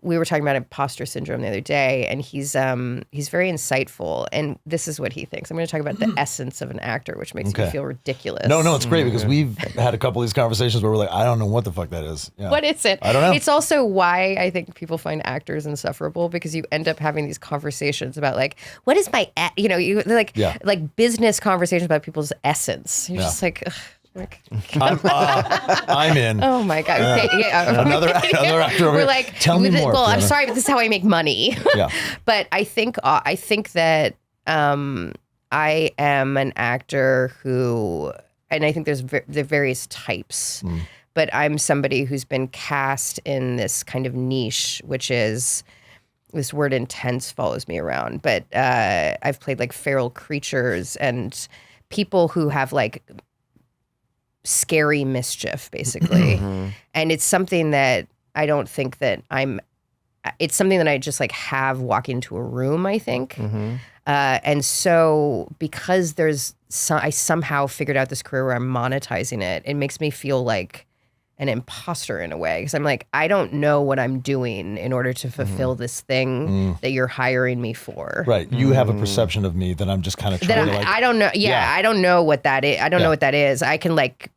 Speaker 3: we were talking about imposter syndrome the other day, and he's very insightful, and this is what he thinks. I'm going to talk about the essence of an actor, which makes me feel ridiculous.
Speaker 2: No, it's great because we've had a couple of these conversations where we're like, I don't know what the fuck that is. Yeah.
Speaker 3: What is it?
Speaker 2: I don't know.
Speaker 3: It's also why I think people find actors insufferable because you end up having these conversations about like, what is my, like business conversations about people's essence. You're just like, ugh.
Speaker 2: I'm in.
Speaker 3: Oh my God. Okay, yeah.
Speaker 2: Another actor over
Speaker 3: We're
Speaker 2: here.
Speaker 3: like,
Speaker 2: Tell me more.
Speaker 3: Well, I'm
Speaker 2: Fiona.
Speaker 3: sorry, but this is how I make money.
Speaker 2: Yeah.
Speaker 3: But I think that I am an actor who, and I think there's the various types, but I'm somebody who's been cast in this kind of niche, which is, this word intense follows me around, but I've played like feral creatures and people who have like scary mischief, basically. And it's something that I don't think that it's something that I just like have walk into a room, I think. And so because I somehow figured out this career where I'm monetizing it, it makes me feel like an imposter in a way. Because I'm like, I don't know what I'm doing in order to fulfill this thing that you're hiring me for.
Speaker 2: Right. You have a perception of me that I'm just kind of trying to like.
Speaker 3: I don't know. Yeah, I don't know what that is. I don't know what that is. I can like,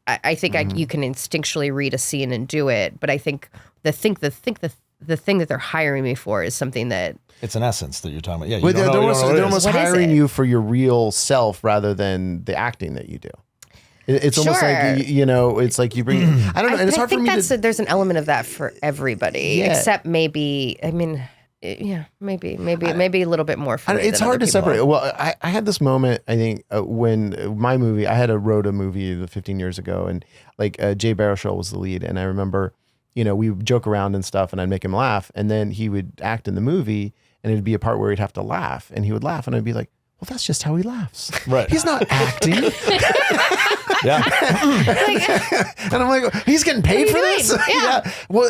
Speaker 3: I think you can instinctually read a scene and do it. But I think the thing that they're hiring me for is something that.
Speaker 2: It's an essence that you're talking about. Yeah,
Speaker 1: But they're almost
Speaker 3: What is
Speaker 1: hiring
Speaker 3: it?
Speaker 1: you for your real self rather than the acting that you do. It's almost
Speaker 3: Sure.
Speaker 1: like, it's like you bring, I don't know, and it's hard for me to.
Speaker 3: There's an element of that for everybody,
Speaker 1: Yeah.
Speaker 3: except maybe, I mean, maybe a little bit more for me
Speaker 1: It's
Speaker 3: than
Speaker 1: hard
Speaker 3: other
Speaker 1: to
Speaker 3: people.
Speaker 1: separate. Well, I had this moment, I think, when my movie, I wrote a movie 15 years ago, and like Jay Baruchel was the lead, and I remember, we would joke around and stuff, and I'd make him laugh, and then he would act in the movie, and it'd be a part where he'd have to laugh, and he would laugh, and I'd be like, well, that's just how he laughs.
Speaker 2: Right.
Speaker 1: He's not acting.
Speaker 2: Yeah.
Speaker 1: And I'm like, he's getting paid for this?
Speaker 3: Yeah.
Speaker 1: Well,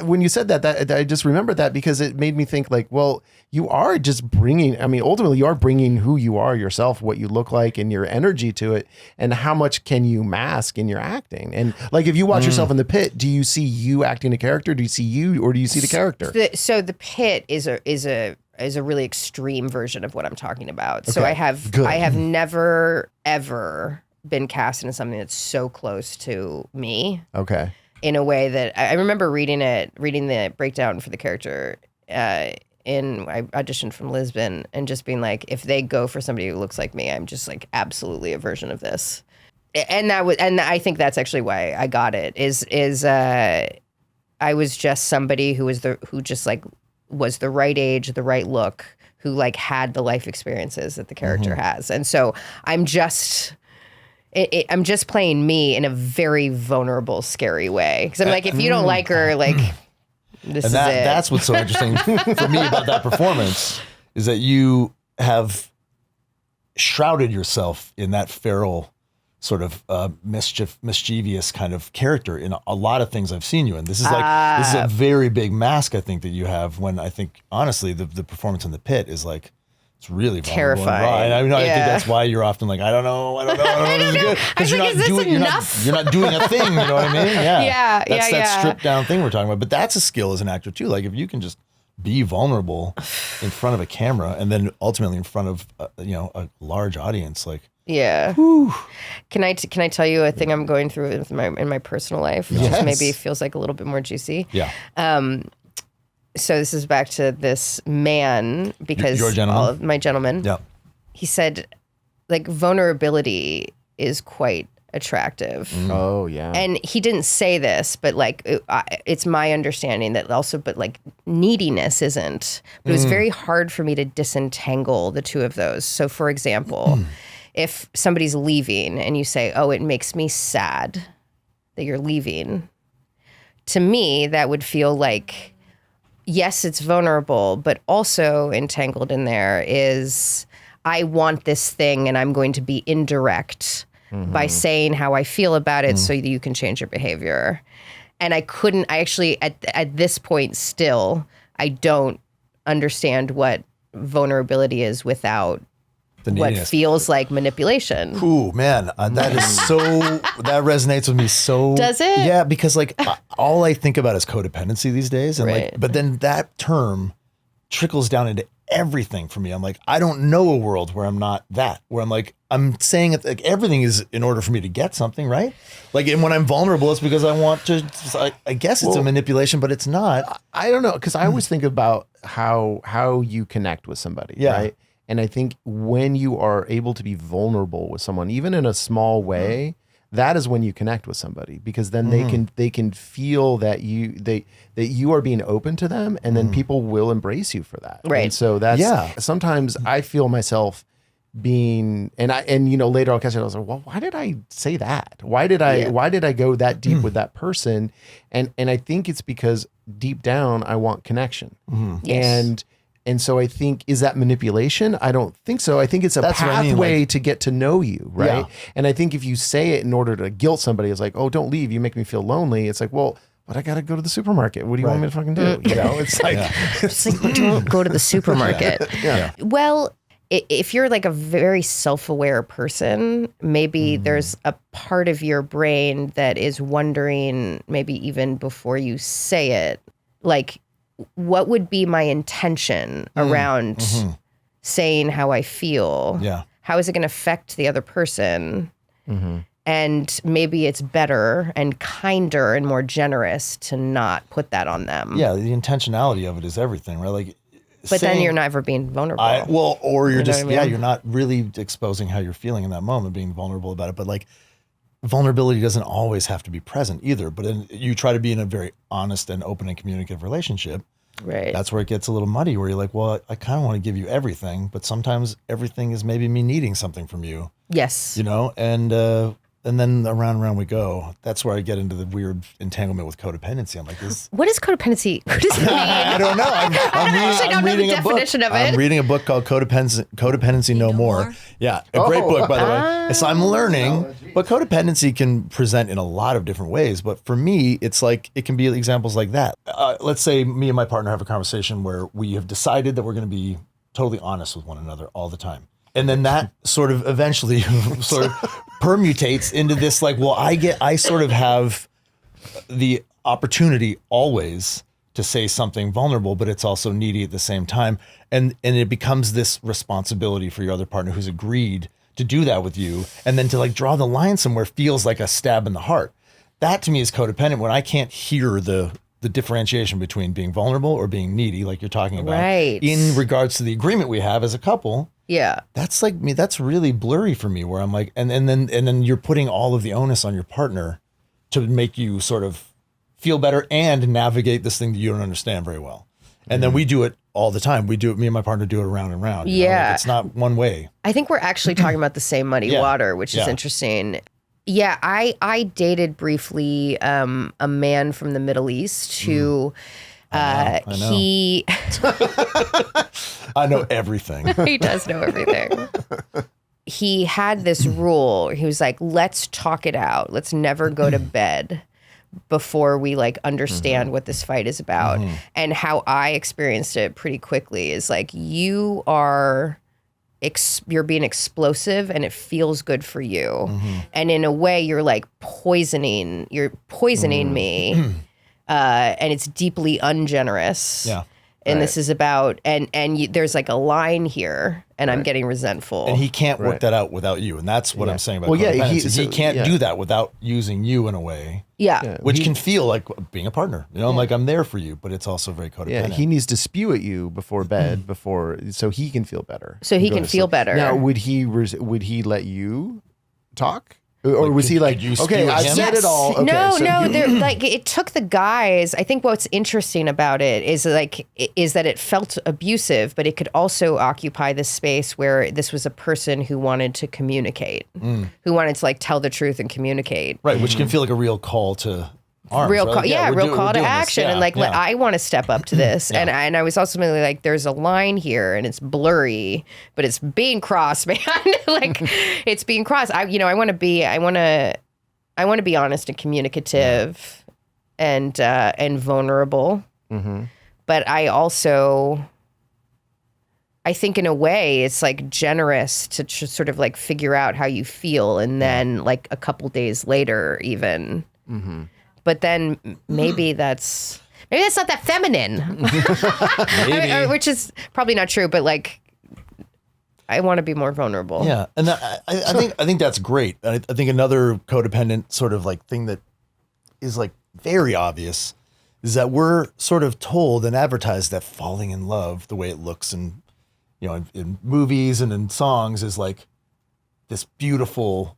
Speaker 1: when you said that, I just remembered that because it made me think like, well, you are just bringing, ultimately you are bringing who you are yourself, what you look like and your energy to it. And how much can you mask in your acting? And like, if you watch yourself in the Pit, do you see you acting a character? Do you see you, or do you see the character?
Speaker 3: So the Pit is a really extreme version of what I'm talking about. So
Speaker 1: Okay.
Speaker 3: I have never ever been cast into something that's so close to me
Speaker 1: Okay.
Speaker 3: in a way that I remember reading the breakdown for the character I auditioned from Lisbon and just being like, if they go for somebody who looks like me, I'm just like absolutely a version of this. And I think that's actually why I got it is I was just somebody who was the right age, the right look, who like had the life experiences that the character has. And so I'm just playing me in a very vulnerable, scary way. Because I'm like, if you don't like her, like, this is it.
Speaker 2: That's what's so interesting for me about that performance is that you have shrouded yourself in that feral sort of mischievous kind of character in a lot of things I've seen you in. This is a very big mask, I think, that you have when I think, honestly, the performance in the Pit is like, it's really
Speaker 3: terrifying.
Speaker 2: I think that's why you're often like, I don't know. Because you're not doing a thing, you know what I mean? Yeah. That's that stripped down thing we're talking about. But that's a skill as an actor too. Like if you can just be vulnerable in front of a camera and then ultimately in front of a large audience, like
Speaker 3: yeah.
Speaker 2: whew.
Speaker 3: Can I tell you a thing I'm going through in my personal life, which
Speaker 1: Yes.
Speaker 3: maybe feels like a little bit more juicy?
Speaker 2: Yeah.
Speaker 3: So this is back to this man, because
Speaker 2: Your gentleman?
Speaker 3: all of my gentleman.
Speaker 2: Yeah.
Speaker 3: He said, like, vulnerability is quite attractive.
Speaker 1: Oh yeah.
Speaker 3: And he didn't say this, but like it's my understanding that also, but like neediness isn't. But it was very hard for me to disentangle the two of those. So for example, if somebody's leaving and you say, oh, it makes me sad that you're leaving, to me, that would feel like, yes, it's vulnerable, but also entangled in there is I want this thing and I'm going to be indirect by saying how I feel about it so that you can change your behavior. And I actually, at this point still, I don't understand what vulnerability is without what feels like manipulation.
Speaker 2: Ooh, man, that resonates with me so.
Speaker 3: Does it?
Speaker 2: Yeah, because like all I think about is codependency these days, and
Speaker 3: Right.
Speaker 2: like, but then that term trickles down into everything for me. I'm like, I don't know a world where I'm not that. Where I'm like, I'm saying it like everything is in order for me to get something, right? Like, and when I'm vulnerable, it's because I want to. I guess it's a manipulation, but it's not.
Speaker 1: I don't know, because I always think about how you connect with somebody,
Speaker 2: Yeah.
Speaker 1: right? And I think when you are able to be vulnerable with someone, even in a small way, that is when you connect with somebody, because then they can feel that you are being open to them, and then people will embrace you for that.
Speaker 3: Right.
Speaker 1: And so that's sometimes I feel myself being, and you know, later I'll catch it. I was like, well, why did I say that? Why did I go that deep with that person? And I think it's because deep down I want connection.
Speaker 3: Yes.
Speaker 1: And so I think, is that manipulation? I don't think so. I think it's a
Speaker 2: That's what I
Speaker 1: pathway
Speaker 2: mean, like,
Speaker 1: to get to know you, right?
Speaker 2: Yeah.
Speaker 1: And I think if you say it in order to guilt somebody, it's like, oh, don't leave, you make me feel lonely. It's like, well, but I got to go to the supermarket. What do you want me to fucking do? You know, it's like,
Speaker 3: It's like, don't go to the supermarket.
Speaker 1: yeah.
Speaker 3: Well, if you're like a very self-aware person, maybe there's a part of your brain that is wondering, maybe even before you say it, like, what would be my intention around saying how I feel?
Speaker 2: Yeah.
Speaker 3: How is it going to affect the other person? And maybe it's better and kinder and more generous to not put that on them.
Speaker 2: Yeah, the intentionality of it is everything, right? Like,
Speaker 3: But then you're never being vulnerable.
Speaker 2: or you're
Speaker 3: You know
Speaker 2: just,
Speaker 3: what I mean?
Speaker 2: you're not really exposing how you're feeling in that moment, being vulnerable about it. But like, vulnerability doesn't always have to be present either. But then you try to be in a very honest and open and communicative relationship.
Speaker 3: Right.
Speaker 2: That's where it gets a little muddy, where you're like, well, I kind of want to give you everything, but sometimes everything is maybe me needing something from you,
Speaker 3: Yes.
Speaker 2: you know? And then around and around we go. That's where I get into the weird entanglement with codependency. I'm like, this.
Speaker 3: What is codependency? What does it mean?
Speaker 2: I don't know. I'm
Speaker 3: actually don't know the
Speaker 2: reading a book.
Speaker 3: definition of it.
Speaker 2: I'm reading a book called Codependency No More. Yeah, a great book, by the way. So I'm learning, but codependency can present in a lot of different ways. But for me, it's like, it can be examples like that. Let's say me and my partner have a conversation where we have decided that we're going to be totally honest with one another all the time. And then that sort of eventually sort of permutates into this, like, well, I sort of have the opportunity always to say something vulnerable, but it's also needy at the same time. And it becomes this responsibility for your other partner who's agreed to do that with you. And then to like draw the line somewhere feels like a stab in the heart. That to me is codependent, when I can't hear the differentiation between being vulnerable or being needy, like you're talking about,
Speaker 3: Right.
Speaker 2: in regards to the agreement we have as a couple.
Speaker 3: Yeah.
Speaker 2: That's like me. That's really blurry for me, where I'm like, and then you're putting all of the onus on your partner to make you sort of feel better and navigate this thing that you don't understand very well. And then we do it all the time. Me and my partner do it around and round. You know?
Speaker 3: Yeah.
Speaker 2: Like, it's not one way.
Speaker 3: I think we're actually talking about the same muddy
Speaker 2: Yeah.
Speaker 3: water, which is
Speaker 2: Yeah.
Speaker 3: interesting. Yeah, I dated briefly a man from the Middle East who
Speaker 2: I know.
Speaker 3: he
Speaker 2: I know everything.
Speaker 3: he does know everything. He had this rule. He was like, let's talk it out. Let's never go to bed before we like understand what this fight is about. And how I experienced it pretty quickly is like, you're being explosive and it feels good for you. And in a way you're like poisoning me. And it's deeply ungenerous.
Speaker 2: Yeah.
Speaker 3: And this is about, there's like a line here and I'm getting resentful.
Speaker 2: And he can't work that out without you. And that's what I'm saying about
Speaker 1: Well, yeah,
Speaker 2: codependency. He can't
Speaker 1: yeah.
Speaker 2: do that without using you in a way,
Speaker 3: yeah.
Speaker 2: which can feel like being a partner. You know, I'm like, I'm there for you, but it's also very codependent.
Speaker 1: Yeah, he needs to spew at you before bed, so he can feel better.
Speaker 3: So he
Speaker 1: Go
Speaker 3: can
Speaker 1: to
Speaker 3: feel
Speaker 1: sleep.
Speaker 3: better.
Speaker 1: Now, would he let you talk, or was he like,
Speaker 2: could you
Speaker 1: okay,
Speaker 2: spew at
Speaker 1: I
Speaker 2: him?
Speaker 1: said it all. Okay,
Speaker 3: no,
Speaker 1: so
Speaker 3: no.
Speaker 1: you-
Speaker 3: They're like, it took the guys. I think what's interesting about it is that it felt abusive, but it could also occupy this space where this was a person who wanted to communicate, who wanted to like tell the truth and communicate.
Speaker 2: Right, which can feel like a real call to arms.
Speaker 3: Real
Speaker 2: right?
Speaker 3: call,
Speaker 2: Like,
Speaker 3: yeah,
Speaker 2: we're
Speaker 3: real
Speaker 2: do-
Speaker 3: call
Speaker 2: we're
Speaker 3: to
Speaker 2: doing this.
Speaker 3: action,
Speaker 2: Yeah,
Speaker 3: and like
Speaker 2: yeah.
Speaker 3: I want to step up to this, and I was also like, there's a line here, and it's blurry, but it's being crossed, man. Like it's being crossed. I want to be honest and communicative, and vulnerable, but I think in a way it's like generous to sort of like figure out how you feel, and then like a couple days later even. But then maybe that's not that feminine.
Speaker 2: Maybe.
Speaker 3: Which is probably not true, but like I want to be more vulnerable.
Speaker 2: Yeah, and I think that's great. I think another codependent sort of like thing that is like very obvious is that we're sort of told and advertised that falling in love, the way it looks and you know, in movies and in songs is like this beautiful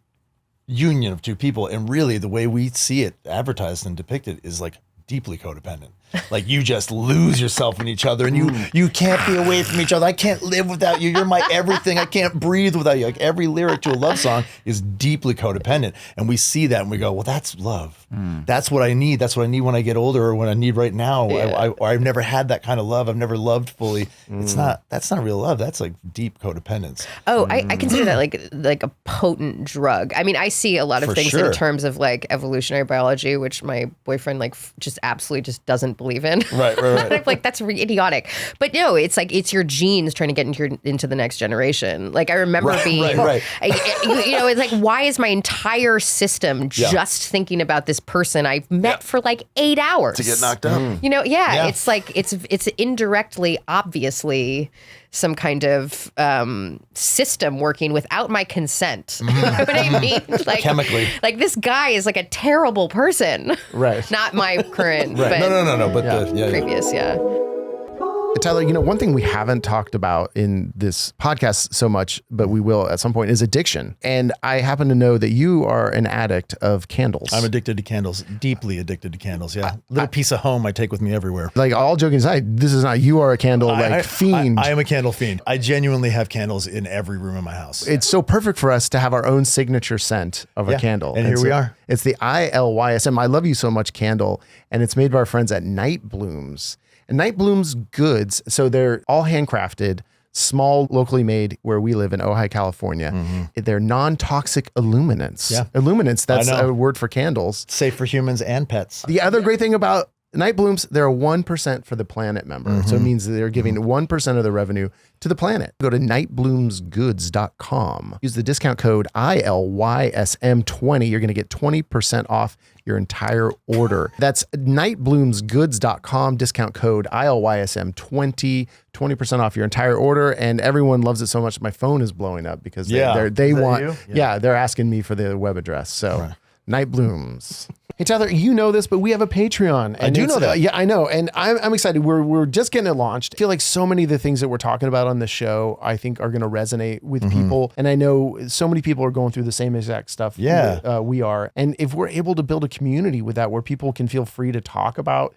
Speaker 2: union of two people. And really the way we see it advertised and depicted is like deeply codependent. Like you just lose yourself in each other and you can't be away from each other. I can't live without you. You're my everything. I can't breathe without you. Like every lyric to a love song is deeply codependent. And we see that and we go, well, that's love. That's what I need. That's what I need when I get older or when I need right now.
Speaker 3: Yeah.
Speaker 2: I've never had that kind of love. I've never loved fully. That's not real love. That's like deep codependence.
Speaker 3: Oh, I consider that like a potent drug. I mean, I see a lot of
Speaker 2: For
Speaker 3: things
Speaker 2: sure.
Speaker 3: in terms of like evolutionary biology, which my boyfriend like just absolutely just doesn't believe in.
Speaker 2: Right.
Speaker 3: I'm like, that's idiotic. But no, it's like, it's your genes trying to get into the next generation. Like I remember being,
Speaker 2: right.
Speaker 3: you know, it's like, why is my entire system just thinking about this person I've met for like 8 hours?
Speaker 2: To get knocked up.
Speaker 3: You know, it's like, it's indirectly, obviously, some kind of system working without my consent. You know what I mean? Like,
Speaker 2: Chemically.
Speaker 3: Like this guy is like a terrible person.
Speaker 1: Right.
Speaker 3: Not my current, but
Speaker 2: No. But
Speaker 3: previous,
Speaker 1: Tyler, you know, one thing we haven't talked about in this podcast so much, but we will at some point, is addiction. And I happen to know that you are an addict of candles.
Speaker 2: I'm addicted to candles, deeply addicted to candles. Yeah. Little piece of home I take with me everywhere.
Speaker 1: Like all joking aside, this is not, you are a candle fiend.
Speaker 2: I am a candle fiend. I genuinely have candles in every room in my house.
Speaker 1: It's so perfect for us to have our own signature scent of a candle.
Speaker 2: And here we are.
Speaker 1: It's the ILYSM, I Love You So Much candle. And it's made by our friends at Night Blooms. And Night Blooms goods, so they're all handcrafted, small, locally made where we live in Ojai, California. They're non-toxic illuminants.
Speaker 2: Yeah.
Speaker 1: Illuminants, that's a word for candles.
Speaker 2: Safe for humans and pets.
Speaker 1: The other great thing about Night Blooms, they're a 1% for the planet member. So it means that they're giving 1% of the revenue to the planet. Go to nightbloomsgoods.com. Use the discount code ILYSM20. You're going to get 20% off your entire order. That's nightbloomsgoods.com, discount code ILYSM20, 20% off your entire order. And everyone loves it so much. My phone is blowing up because they want, they're asking me for the web address. So Night Blooms. Hey, Tyler, you know this, but we have a Patreon.
Speaker 2: I do know that.
Speaker 1: Yeah, I know. And I'm excited. We're just getting it launched. I feel like so many of the things that we're talking about on the show, I think are going to resonate with people. And I know so many people are going through the same exact stuff we are. And if we're able to build a community with that where people can feel free to talk about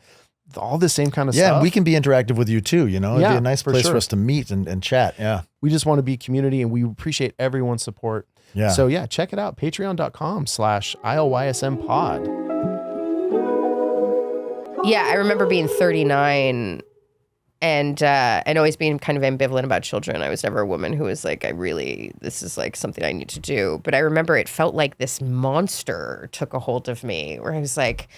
Speaker 1: all the same kind of stuff.
Speaker 2: Yeah, we can be interactive with you too, you know? It'd be a nice place for us to meet and chat. Yeah.
Speaker 1: We just want to be community and we appreciate everyone's support.
Speaker 2: Yeah.
Speaker 1: So yeah, check it out. Patreon.com/ILYSM pod.
Speaker 3: Yeah, I remember being 39 and always being kind of ambivalent about children. I was never a woman who was like, this is like something I need to do. But I remember it felt like this monster took a hold of me where I was like,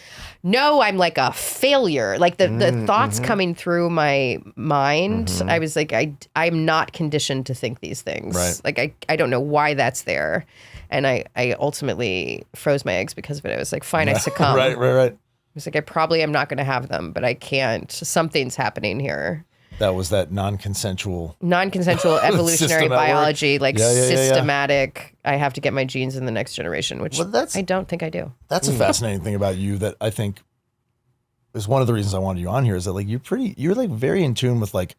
Speaker 3: no, I'm like a failure. Like the thoughts coming through my mind, I was like, I'm not conditioned to think these things.
Speaker 2: Right.
Speaker 3: Like, I don't know why that's there. And I ultimately froze my eggs because of it. I was like, fine, I succumb.
Speaker 2: Right.
Speaker 3: It's like, I probably am not going to have them, but I can't. Something's happening here.
Speaker 2: That was that non-consensual
Speaker 3: Evolutionary biology, like systematic.
Speaker 2: Yeah.
Speaker 3: I have to get my genes in the next generation, which I don't think I do.
Speaker 2: That's a fascinating thing about you that I think is one of the reasons I wanted you on here is that like you're like very in tune with like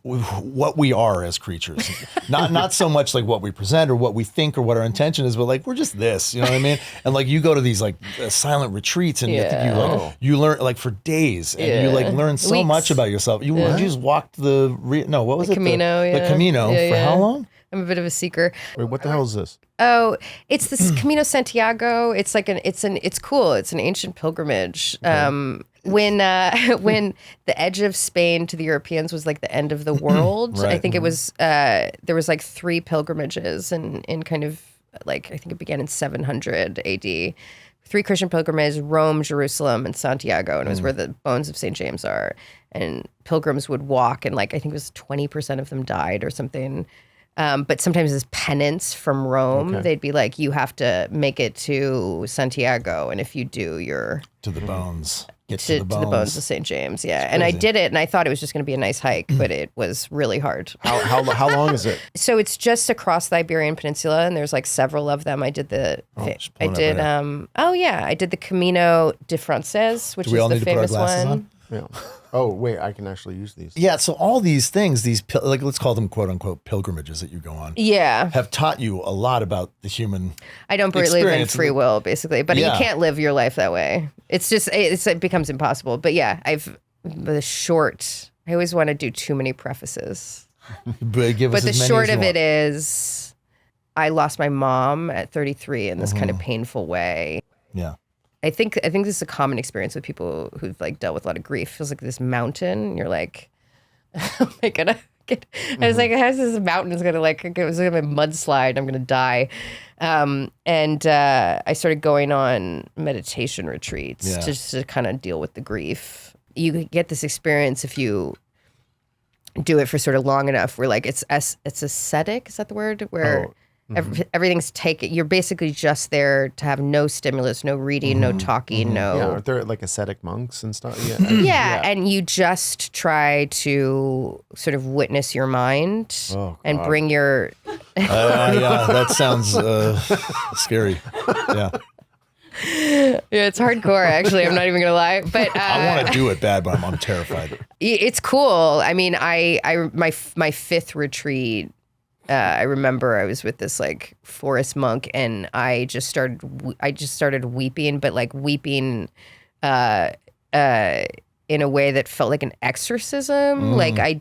Speaker 2: what we are as creatures, not so much like what we present or what we think or what our intention is, but like we're just this, you know what I mean? And like you go to these like silent retreats, and I think you learn like for days, and you like learn so much about yourself. You just walked the
Speaker 3: Camino,
Speaker 2: the Camino for how long?
Speaker 3: I'm a bit of a seeker.
Speaker 1: Wait, what the hell is this?
Speaker 3: Oh, it's this Camino Santiago. It's like it's cool. It's an ancient pilgrimage. When the edge of Spain to the Europeans was like the end of the world, I think it was there was like 3 pilgrimages in kind of like, I think it began in 700 AD. 3 Christian pilgrimages: Rome, Jerusalem, and Santiago, and it was where the bones of St. James are. And pilgrims would walk, and like I think it was 20% of them died or something. But sometimes as penance from Rome, they'd be like, you have to make it to Santiago, and if you do, you're
Speaker 2: to the bones. Get
Speaker 3: to the bones of St. James, And I did it, and I thought it was just going to be a nice hike, but it was really hard.
Speaker 1: How long is it?
Speaker 3: So it's just across the Iberian Peninsula, and there's like several of them. I did the Camino de Frances, which is the famous one.
Speaker 1: Yeah. Oh, wait, I can actually use these.
Speaker 2: Yeah. So all these things, like let's call them quote unquote pilgrimages that you go on,
Speaker 3: Yeah.
Speaker 2: have taught you a lot about the human.
Speaker 3: I don't believe in
Speaker 2: experience.
Speaker 3: free will, basically, but
Speaker 2: Yeah.
Speaker 3: you can't live your life that way. It's just, it becomes impossible. But yeah, I always want to do too many prefaces.
Speaker 2: But
Speaker 3: The short of it is, I lost my mom at 33 in this kind of painful way.
Speaker 2: Yeah.
Speaker 3: I think this is a common experience with people who've like dealt with a lot of grief. It feels like this mountain. You're like, am I gonna get? I was like, how's this mountain is gonna like? It was gonna be a mudslide. I'm gonna die. I started going on meditation retreats just to kind of deal with the grief. You get this experience if you do it for sort of long enough. Where like it's ascetic. Is that the word? Where everything's taken. You're basically just there to have no stimulus, no reading, no talking, no.
Speaker 1: Yeah, aren't there like ascetic monks and stuff? Yeah.
Speaker 3: Yeah, and you just try to sort of witness your mind and bring your.
Speaker 2: Yeah, that sounds scary. Yeah.
Speaker 3: Yeah, it's hardcore. Actually, I'm not even gonna lie, but
Speaker 2: I want to do it bad, but I'm terrified.
Speaker 3: It's cool. I mean, my fifth retreat. I remember I was with this like forest monk, and I just started weeping, but like weeping in a way that felt like an exorcism. Like I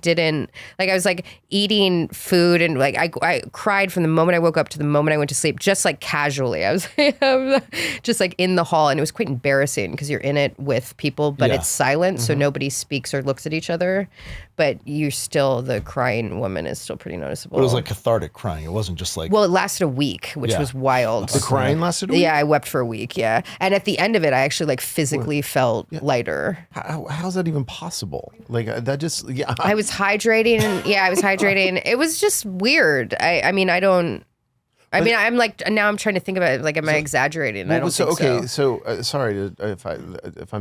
Speaker 3: was like eating food, and like I cried from the moment I woke up to the moment I went to sleep, just like casually. I was just like in the hall, and it was quite embarrassing because you're in it with people, but it's silent, so nobody speaks or looks at each other. But the crying woman is still pretty noticeable.
Speaker 2: But it was like cathartic crying. It wasn't just like.
Speaker 3: Well, it lasted a week, which was wild.
Speaker 1: The crying lasted a week?
Speaker 3: Yeah, I wept for a week, yeah. And at the end of it, I actually like physically felt lighter.
Speaker 1: How's that even possible? Like that just, yeah.
Speaker 3: I was hydrating. I was hydrating. It was just weird. I'm like, now I'm trying to think about it. Like, am I exaggerating? I don't think so.
Speaker 1: So sorry if I'm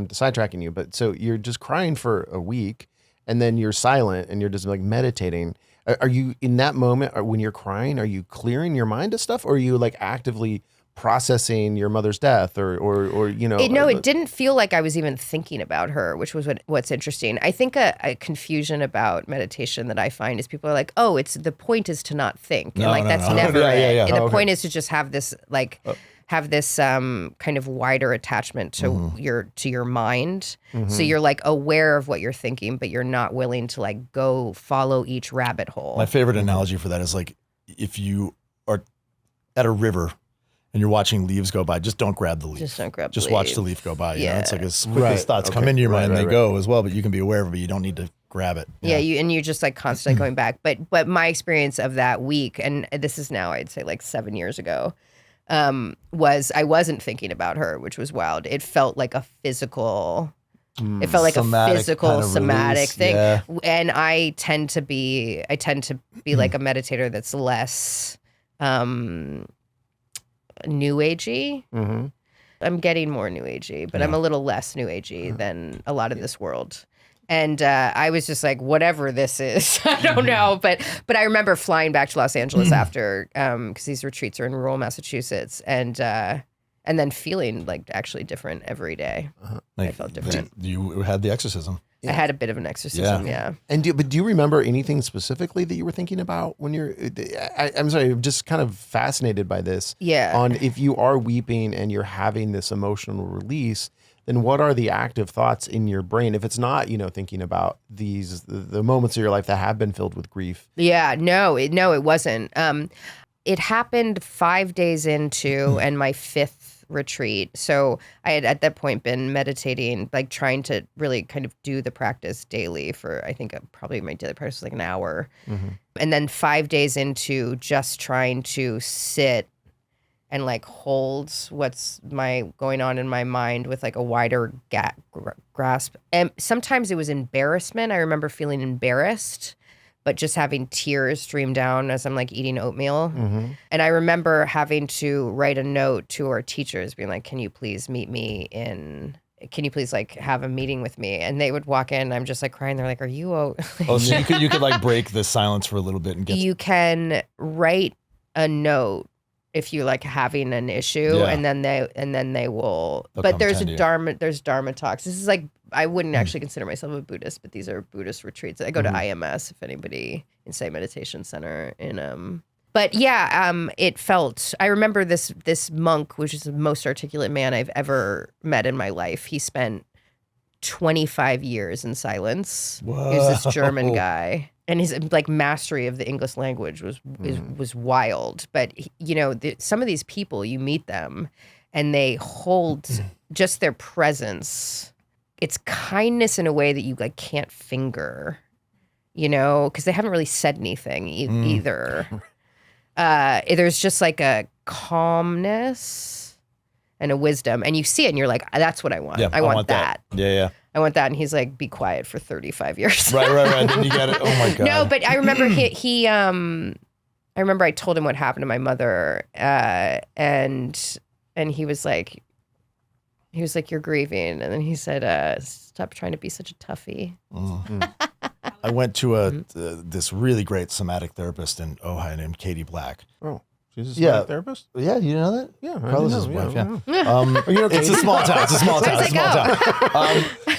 Speaker 1: sidetracking you, but so you're just crying for a week, and then you're silent and you're just like meditating. Are you in that moment, or when you're crying, are you clearing your mind of stuff, or are you like actively processing your mother's death, or you know?
Speaker 3: It didn't feel like I was even thinking about her, which was what's interesting. I think a confusion about meditation that I find is people are like, oh, the point is to not think, and that's never it.
Speaker 2: Yeah.
Speaker 3: And the point is to just have this like. Have this kind of wider attachment to your mind. So you're like aware of what you're thinking, but you're not willing to like go follow each rabbit hole.
Speaker 2: My favorite analogy for that is like if you are at a river and you're watching leaves go by, just don't grab the leaf.
Speaker 3: Just don't grab the
Speaker 2: Just
Speaker 3: leaf.
Speaker 2: watch the leaf go by. You know, it's like as quick as thoughts come
Speaker 1: Okay.
Speaker 2: into your mind,
Speaker 1: Right,
Speaker 2: they
Speaker 1: right.
Speaker 2: go as well, but you can be aware of it, but you don't need to grab it.
Speaker 3: Yeah, you're just like constantly going back. But my experience of that week, and this is now I'd say like 7 years ago, was I wasn't thinking about her, which was wild. It felt like a physical. It felt like
Speaker 2: Somatic
Speaker 3: a physical,
Speaker 2: kind of
Speaker 3: somatic
Speaker 2: release,
Speaker 3: thing.
Speaker 2: yeah.
Speaker 3: And I tend to be like a meditator that's less new agey.
Speaker 1: Mm-hmm.
Speaker 3: I'm getting more new agey, but I'm a little less new agey than a lot of this world. And I was just like, whatever this is, I don't know. But I remember flying back to Los Angeles after, because these retreats are in rural Massachusetts, and then feeling like actually different every day. I felt different.
Speaker 2: You had the exorcism.
Speaker 3: I had a bit of an exorcism, yeah.
Speaker 1: And do you remember anything specifically that you were thinking about when you're? I'm sorry, I'm just kind of fascinated by this.
Speaker 3: Yeah.
Speaker 1: On if you are weeping and you're having this emotional release, then what are the active thoughts in your brain? If it's not, thinking about the moments of your life that have been filled with grief.
Speaker 3: Yeah, it wasn't. It happened 5 days into and my fifth retreat. So I had at that point been meditating, like trying to really kind of do the practice daily for, I think probably my daily practice was like an hour. Mm-hmm. And then 5 days into just trying to sit and like hold what's going on in my mind with like a wider grasp. And sometimes it was embarrassment. I remember feeling embarrassed, but just having tears stream down as I'm like eating oatmeal. Mm-hmm. And I remember having to write a note to our teachers being like, can you please like have a meeting with me? And they would walk in and I'm just like crying. They're like, are you
Speaker 2: Oh, so you could like break the silence for a little bit and get.
Speaker 3: You can write a note if you like having an issue, and then they will.
Speaker 2: They'll
Speaker 3: but there's
Speaker 2: come tend to you.
Speaker 3: there's Dharma talks. This is like I wouldn't actually consider myself a Buddhist, but these are Buddhist retreats. I go to IMS, if anybody, Insight Meditation Center in But yeah, it felt. I remember this monk, which is the most articulate man I've ever met in my life. He spent 25 years in silence.
Speaker 2: Whoa.
Speaker 3: He was this German guy, and his like mastery of the English language was wild. But some of these people, you meet them, and they hold just their presence. It's kindness in a way that you like can't finger, because they haven't really said anything either. There's just like a calmness and a wisdom, and you see it and you're like, that's what I want.
Speaker 2: Yeah,
Speaker 3: I want that.
Speaker 2: Yeah.
Speaker 3: I want that. And he's like, be quiet for 35 years.
Speaker 2: Right. Then you get it. Oh my God.
Speaker 3: No, but I remember I remember I told him what happened to my mother, and he was like, you're grieving. And then he said, stop trying to be such a toughie.
Speaker 2: I went to this really great somatic therapist in Ojai named Katie Black.
Speaker 1: Oh, she's a therapist?
Speaker 2: Yeah, you know that?
Speaker 1: Yeah.
Speaker 2: Carlos's wife,
Speaker 1: yeah.
Speaker 2: It's a small town. It's a small town.
Speaker 3: Where's it go?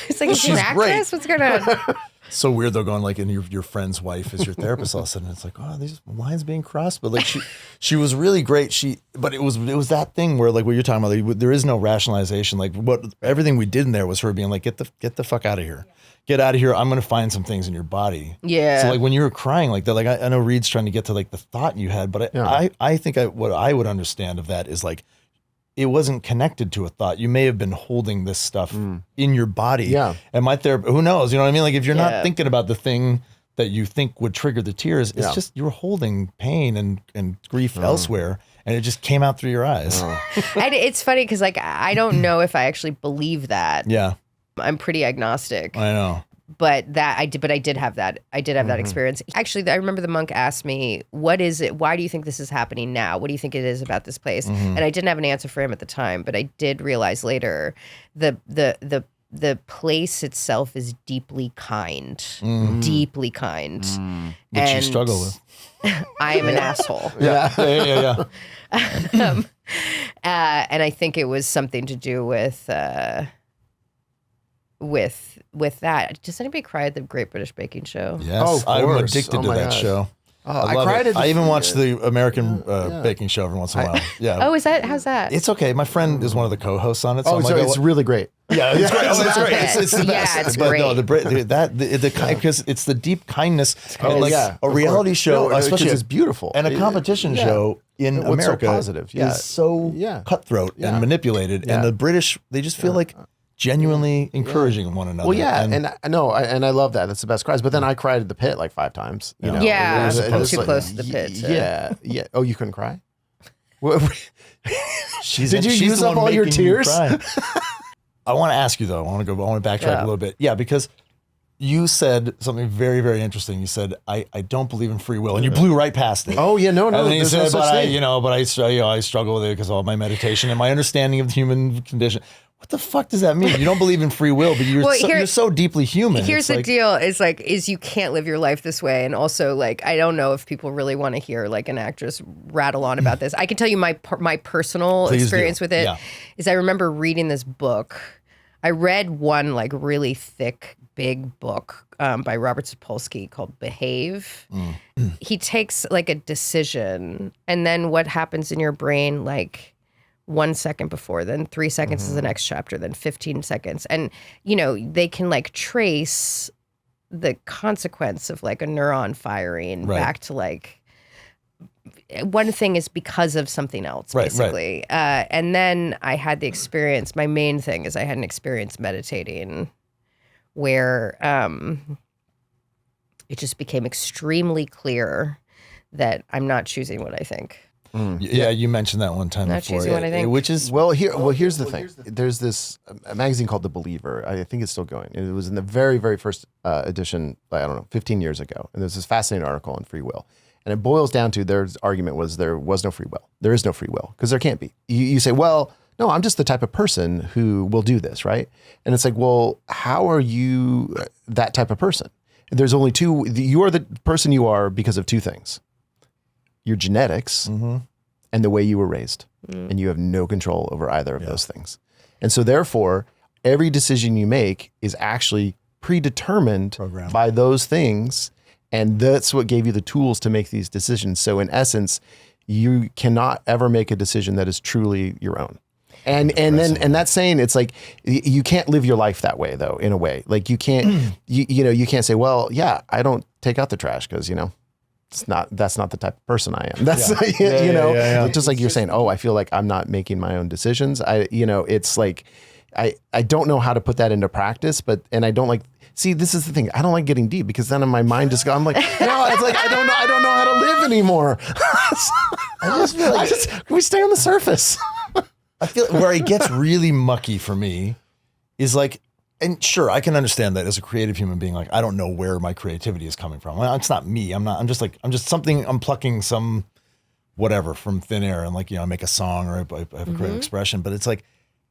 Speaker 3: It's like, she's an actress? What's going on?
Speaker 2: So weird though, going like, and your friend's wife is your therapist all of a sudden. It's like, oh, these lines being crossed. But like she was really great. But it was that thing where like what you're talking about, like, there is no rationalization. Like everything we did in there was her being like, get the fuck out of here. Get out of here. I'm going to find some things in your body.
Speaker 3: Yeah.
Speaker 2: So like when you were crying like that, like I know Reed's trying to get to like the thought you had, but I think what I would understand of that is like, it wasn't connected to a thought. You may have been holding this stuff in your body.
Speaker 1: Yeah.
Speaker 2: And my therapist, who knows? You know what I mean? Like if you're not thinking about the thing that you think would trigger the tears, it's just you're holding pain and grief elsewhere, and it just came out through your eyes.
Speaker 3: And it's funny because like I don't know if I actually believe that.
Speaker 2: Yeah.
Speaker 3: I'm pretty agnostic.
Speaker 2: I know.
Speaker 3: But I did have that. I did have that experience. Actually, I remember the monk asked me, "What is it? Why do you think this is happening now? What do you think it is about this place?" And I didn't have an answer for him at the time, but I did realize later the place itself is deeply kind, deeply kind.
Speaker 2: Which you struggle with.
Speaker 3: I am an asshole.
Speaker 2: Yeah.
Speaker 3: And I think it was something to do with that. Does anybody cry at the Great British Baking Show?
Speaker 2: Yes,
Speaker 1: Oh, of
Speaker 2: I'm
Speaker 1: course.
Speaker 2: addicted to that show.
Speaker 1: I
Speaker 2: love
Speaker 1: cried
Speaker 2: it.
Speaker 1: at the
Speaker 2: I even watch the American baking show every once in a while. Yeah.
Speaker 3: Oh, how's that?
Speaker 2: It's okay. My friend is one of the co-hosts on it. So
Speaker 1: Oh,
Speaker 2: I'm
Speaker 1: so
Speaker 2: like,
Speaker 1: it's really great.
Speaker 2: yeah, it's great. Oh, it's
Speaker 3: love
Speaker 2: great.
Speaker 3: it.
Speaker 2: It's the best.
Speaker 3: Yeah, it's
Speaker 2: But
Speaker 3: great.
Speaker 2: no, because it's the deep kindness and like
Speaker 1: yeah,
Speaker 2: a
Speaker 1: of
Speaker 2: reality
Speaker 1: course.
Speaker 2: show,
Speaker 1: No,
Speaker 2: especially
Speaker 1: it's beautiful.
Speaker 2: and a competition show in
Speaker 1: What's so
Speaker 2: America
Speaker 1: positive? Yeah.
Speaker 2: is so cutthroat and manipulated, and the British they just feel like genuinely encouraging one another.
Speaker 1: Well, yeah, and I love that. That's the best cries. But then I cried at the Pit like 5 times. You know?
Speaker 3: Yeah,
Speaker 1: It was
Speaker 3: too
Speaker 1: like,
Speaker 3: close to the Pit.
Speaker 1: Yeah. Oh, you couldn't cry?
Speaker 2: she's
Speaker 1: Did you
Speaker 2: she's
Speaker 1: use
Speaker 2: the
Speaker 1: up
Speaker 2: one
Speaker 1: all your
Speaker 2: making you
Speaker 1: tears?
Speaker 2: cry. I want to ask you though. I want to backtrack a little bit. Yeah, because you said something very, very interesting. You said, I don't believe in free will, and you blew right past it.
Speaker 1: Oh yeah, no.
Speaker 2: And then you
Speaker 1: there's no
Speaker 2: said,
Speaker 1: such
Speaker 2: but
Speaker 1: thing.
Speaker 2: I struggle with it because of all my meditation and my understanding of the human condition. What the fuck does that mean? You don't believe in free will, but you're so deeply human.
Speaker 3: Here's the deal: is you can't live your life this way, and also like I don't know if people really want to hear like an actress rattle on about this. I can tell you my personal experience with it is I remember reading this book. I read one like really thick, big book by Robert Sapolsky called Behave. He takes like a decision, and then what happens in your brain like 1 second before, then 3 seconds is the next chapter, then 15 seconds. And, they can like trace the consequence of like a neuron firing back to like, one thing is because of something else, basically. And then I had the experience, my main thing is I had an experience meditating where it just became extremely clear that I'm not choosing what I think.
Speaker 2: Yeah, you mentioned that one time
Speaker 3: Not
Speaker 2: before.
Speaker 3: choosing what I think.
Speaker 2: Which is
Speaker 1: here's the thing. There's this magazine called The Believer. I think it's still going. It was in the very, very first edition, I don't know, 15 years ago. And there's this fascinating article on free will. And it boils down to their argument was there was no free will. There is no free will because there can't be. You say, well, no, I'm just the type of person who will do this, right? And it's like, well, how are you that type of person? There's only two. You are the person you are because of two things. Your genetics and the way you were raised. And you have no control over either of those things. And so therefore, every decision you make is actually predetermined
Speaker 2: Programmed.
Speaker 1: by those things. And that's what gave you the tools to make these decisions. So in essence, you cannot ever make a decision that is truly your own. And that's saying it's like you can't live your life that way though, in a way. Like you can't you can't say, well, yeah, I don't take out the trash because that's not the type of person I am. That's just like you're saying, oh, I feel like I'm not making my own decisions. It's like I don't know how to put that into practice, and I don't like. See, this is the thing. I don't like getting deep because then in my mind just I'm like, no, it's like I don't know how to live anymore. I just feel like we stay on the surface.
Speaker 2: I feel where it gets really mucky for me is like, and sure, I can understand that as a creative human being, like I don't know where my creativity is coming from. Well, it's not me. I'm just something. I'm plucking some whatever from thin air and like I make a song or I have a creative expression. But it's like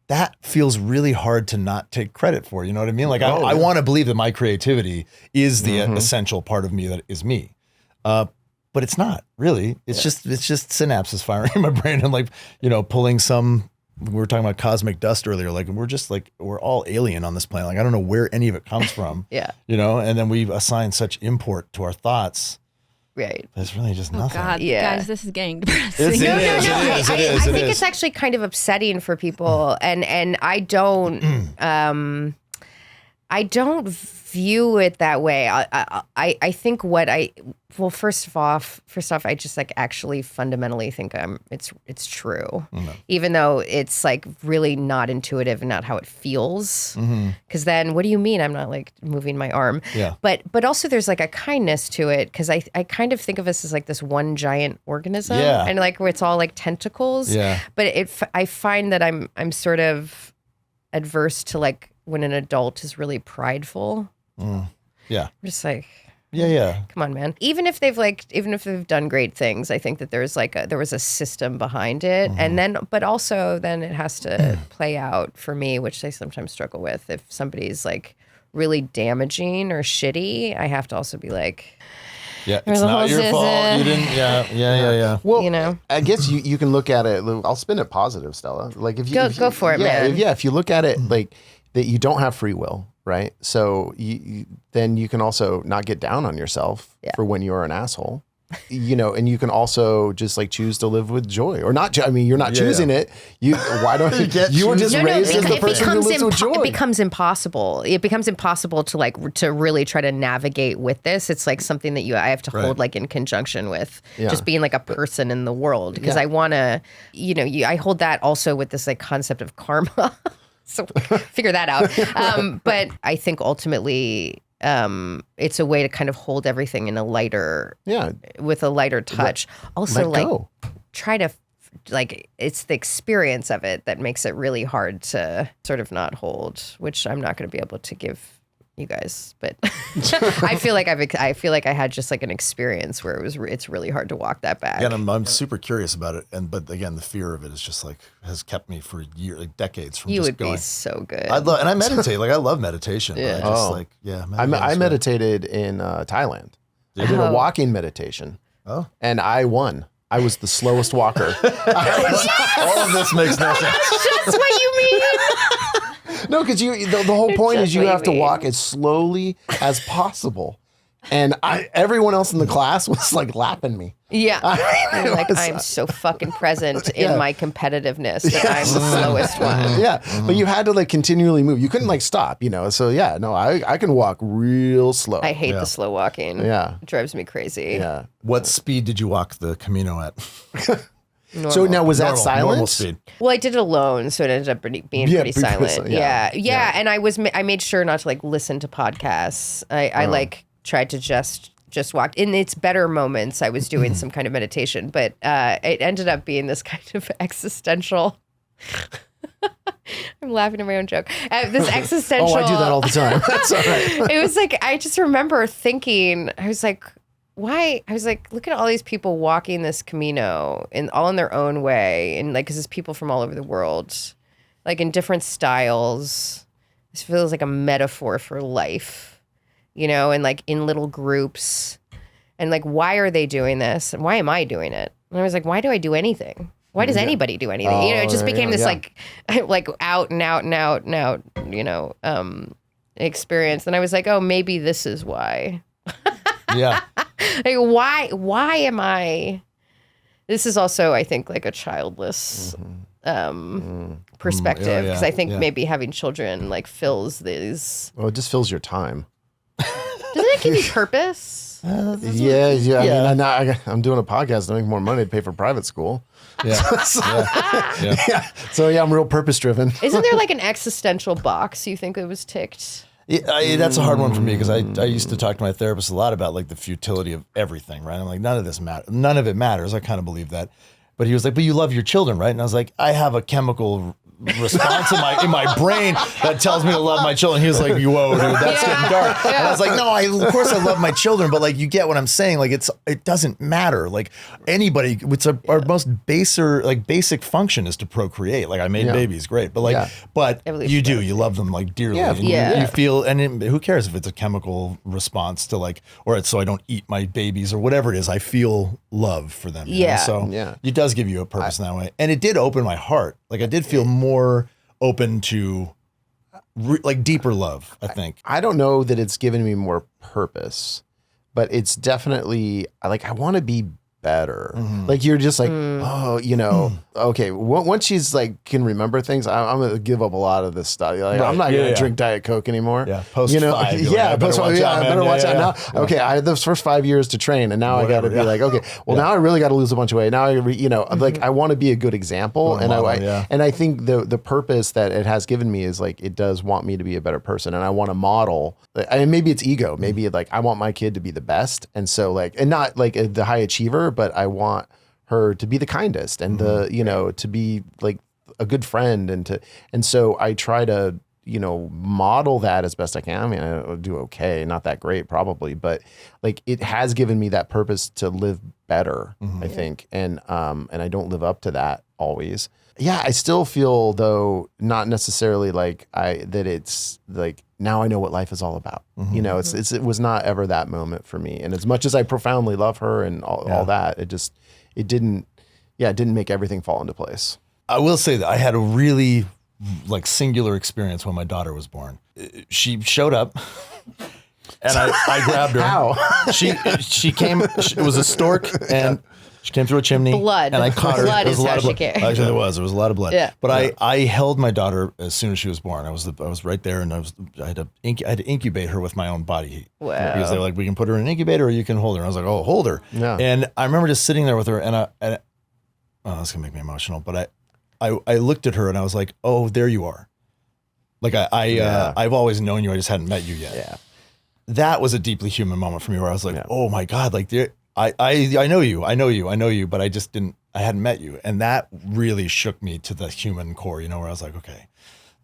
Speaker 2: that feels really hard to not take credit for. You know what I mean? Like I want to believe that my creativity is the essential part of me that is me. But it's not really. It's just synapses firing in my brain and like pulling some. We were talking about cosmic dust earlier, like we're all alien on this planet. Like I don't know where any of it comes from.
Speaker 3: Yeah.
Speaker 2: And then we assign such import to our thoughts.
Speaker 3: Right.
Speaker 2: It's really just nothing.
Speaker 4: Oh God, guys, this is getting depressing.
Speaker 2: It is.
Speaker 3: I think it's actually kind of upsetting for people, and I don't view it that way. I think first off, I just like actually fundamentally think it's true, even though it's like really not intuitive and not how it feels. Because then, what do you mean I'm not like moving my arm?
Speaker 2: Yeah.
Speaker 3: But also there's like a kindness to it because I kind of think of us as like this one giant organism, and like where it's all like tentacles.
Speaker 2: Yeah.
Speaker 3: But I find that I'm sort of adverse to like when an adult is really prideful.
Speaker 2: Yeah.
Speaker 3: I'm just like,
Speaker 2: yeah.
Speaker 3: come on, man. Even if they've done great things, I think that there was a system behind it. And then, but also then it has to play out for me, which I sometimes struggle with. If somebody's like really damaging or shitty, I have to also be like,
Speaker 2: yeah, it's not your fault. You didn't. Yeah.
Speaker 1: Well, I guess you can look at it. I'll spin it positive, Stella. Like if you
Speaker 3: go for it, man.
Speaker 1: If you look at it like that, you don't have free will, right? So then you can also not get down on yourself for when you're an asshole, and you can also just like choose to live with joy or not. I mean, you're not choosing it. Why don't you were just raised as the person who lives with joy.
Speaker 3: It becomes impossible. It becomes impossible to really try to navigate with this. It's like something that I have to hold like in conjunction with just being like a person in the world because I want to, I hold that also with this like concept of karma. So figure that out. But I think ultimately it's a way to kind of hold everything in a lighter, with a lighter touch. Also, like try to, like, it's the experience of it that makes it really hard to sort of not hold, which I'm not going to be able to give you guys, but I feel like I had just like an experience where it's really hard to walk that back.
Speaker 2: Again, I'm super curious about it, but again, the fear of it is just like has kept me for years, like decades from just going. You would be
Speaker 3: so good.
Speaker 2: I meditate, like I love meditation. But I meditated in Thailand. I did a walking meditation. Oh, and I won. I was the slowest walker. All of this makes no sense.
Speaker 3: That's what you mean.
Speaker 1: No, because the whole point is you have to walk as slowly as possible. And everyone else in the class was like lapping me.
Speaker 3: Yeah. I'm so fucking present in my competitiveness that I'm the slowest one.
Speaker 1: Yeah. But you had to like continually move. You couldn't like stop, So yeah, no, I can walk real slow.
Speaker 3: I hate the slow walking.
Speaker 1: Yeah.
Speaker 3: It drives me crazy.
Speaker 1: Yeah.
Speaker 2: What speed did you walk the Camino at?
Speaker 3: Normal.
Speaker 1: So now was that silent?
Speaker 2: Normal speed.
Speaker 3: Well, I did it alone, so it ended up being pretty silent. Yeah. And I made sure not to like listen to podcasts. I like tried to just walk. In its better moments, I was doing some kind of meditation, but it ended up being this kind of existential. I'm laughing at my own joke. This existential.
Speaker 1: I do that all the time. That's all right.
Speaker 3: It was like I just remember thinking. I was like, why? I was like, look at all these people walking this Camino all in their own way. And like, because it's people from all over the world, like in different styles. This feels like a metaphor for life, and like in little groups. And like, why are they doing this? And why am I doing it? And I was like, why do I do anything? Why does anybody do anything? It just became this like out and out and out and out, experience. And I was like, oh, maybe this is why.
Speaker 2: Yeah.
Speaker 3: Like, why am I? This is also, I think, like a childless perspective, because I think maybe having children like fills these.
Speaker 1: Well, it just fills your time.
Speaker 3: Doesn't it give you purpose?
Speaker 1: Yeah. I mean, I'm doing a podcast to make more money to pay for private school.
Speaker 2: Yeah.
Speaker 1: So I'm real purpose driven.
Speaker 3: Isn't there like an existential box you think it was ticked?
Speaker 2: That's a hard one for me because I used to talk to my therapist a lot about like the futility of everything, right? I'm like, none of it matters. I kind of believe that. But he was like, but you love your children, right? And I was like, I have a chemical response in my brain that tells me to love my children. He was like, whoa, dude, that's getting dark. And I was like, no, of course I love my children, but like, you get what I'm saying. Like, it doesn't matter. Like anybody, it's our most basic function is to procreate. Like I made babies, great. But like, but you love them like dearly.
Speaker 1: Yeah,
Speaker 2: and you feel, and who cares if it's a chemical response to like, or it's so I don't eat my babies or whatever it is. I feel love for them. So it does give you a purpose in that way. And it did open my heart. Like I did feel more open to like deeper love, I think.
Speaker 1: I don't know that it's given me more purpose, but it's definitely like, I want to be better. Like you're just like, okay. Once she's like, can remember things, I'm going to give up a lot of this stuff. Like, I'm not going to drink Diet Coke anymore.
Speaker 2: Yeah. Post 5.
Speaker 1: I better watch out now. Okay. I had those first 5 years to train, and now I got to be like, okay, well now I really got to lose a bunch of weight. Now like I want to be a good example. And I think the purpose that it has given me is like, it does want me to be a better person. And I want to model, and maybe it's ego. Maybe like I want my kid to be the best. And so like, and not like the high achiever, but I want her to be the kindest and to be like a good friend, and so I try to model that as best I can. I mean, I do okay, not that great probably, but like it has given me that purpose to live better, I think, and I don't live up to that always. Yeah, I still feel though not necessarily like that it's like now I know what life is all about. It was not ever that moment for me. And as much as I profoundly love her and all that, it didn't make everything fall into place.
Speaker 2: I will say that I had a really like singular experience when my daughter was born. She showed up and I grabbed her.
Speaker 1: How?
Speaker 2: She came, it was a stork and she came through a chimney.
Speaker 3: Blood.
Speaker 2: And I caught her.
Speaker 3: Blood is how she
Speaker 2: blood.
Speaker 3: came.
Speaker 2: Actually, there was a lot of blood.
Speaker 3: Yeah.
Speaker 2: But I held my daughter as soon as she was born. I was right there, and I had to incubate her with my own body heat.
Speaker 3: Wow.
Speaker 2: Because they were like, we can put her in an incubator or you can hold her. And I was like, oh, hold her.
Speaker 1: Yeah.
Speaker 2: And I remember just sitting there with her, and that's gonna make me emotional. But I looked at her and I was like, oh, there you are. Like I've always known you. I just hadn't met you yet.
Speaker 1: Yeah.
Speaker 2: That was a deeply human moment for me, where I was like, oh my God, like I know you, but I hadn't met you. And that really shook me to the human core, where I was like, okay,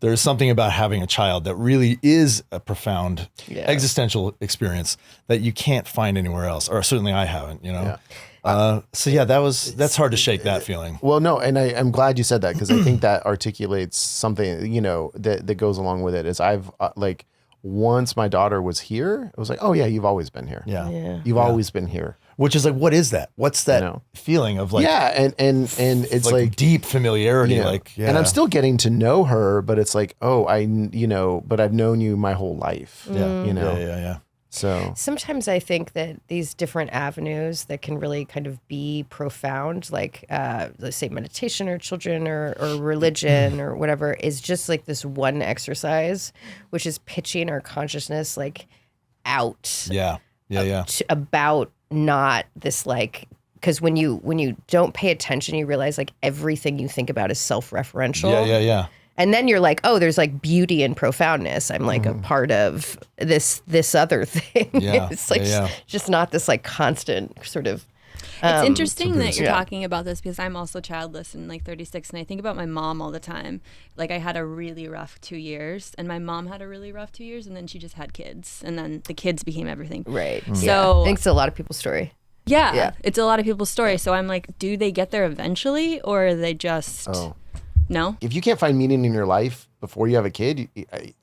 Speaker 2: there's something about having a child that really is a profound existential experience that you can't find anywhere else, or certainly I haven't, that's hard to shake that feeling.
Speaker 1: Well, no, and I'm glad you said that, because I think that articulates something, that goes along with it. Is I've once my daughter was here, it was like, oh yeah, you've always been here.
Speaker 2: Yeah.
Speaker 1: You've always been here.
Speaker 2: Which is like, what is that? What's that feeling of like?
Speaker 1: Yeah, and it's like
Speaker 2: deep familiarity,
Speaker 1: And I'm still getting to know her, but it's like, oh, but I've known you my whole life.
Speaker 2: Yeah.
Speaker 3: So sometimes I think that these different avenues that can really kind of be profound, like let's say meditation or children or religion or whatever, is just like this one exercise, which is pitching our consciousness like out. About not this like, because when you don't pay attention, you realize like everything you think about is self-referential.
Speaker 2: Yeah.
Speaker 3: And then you're like, oh, there's like beauty and profoundness. I'm like a part of this other thing.
Speaker 2: Yeah.
Speaker 3: It's like just not this like constant sort of.
Speaker 4: It's interesting that you're talking about this, because I'm also childless and like 36, and I think about my mom all the time. Like I had a really rough 2 years, and my mom had a really rough 2 years, and then she just had kids, and then the kids became everything.
Speaker 3: Right.
Speaker 4: So
Speaker 3: I think it's a lot of people's story.
Speaker 4: Yeah, it's a lot of people's story. So I'm like, do they get there eventually, or are they just no?
Speaker 1: If you can't find meaning in your life before you have a kid,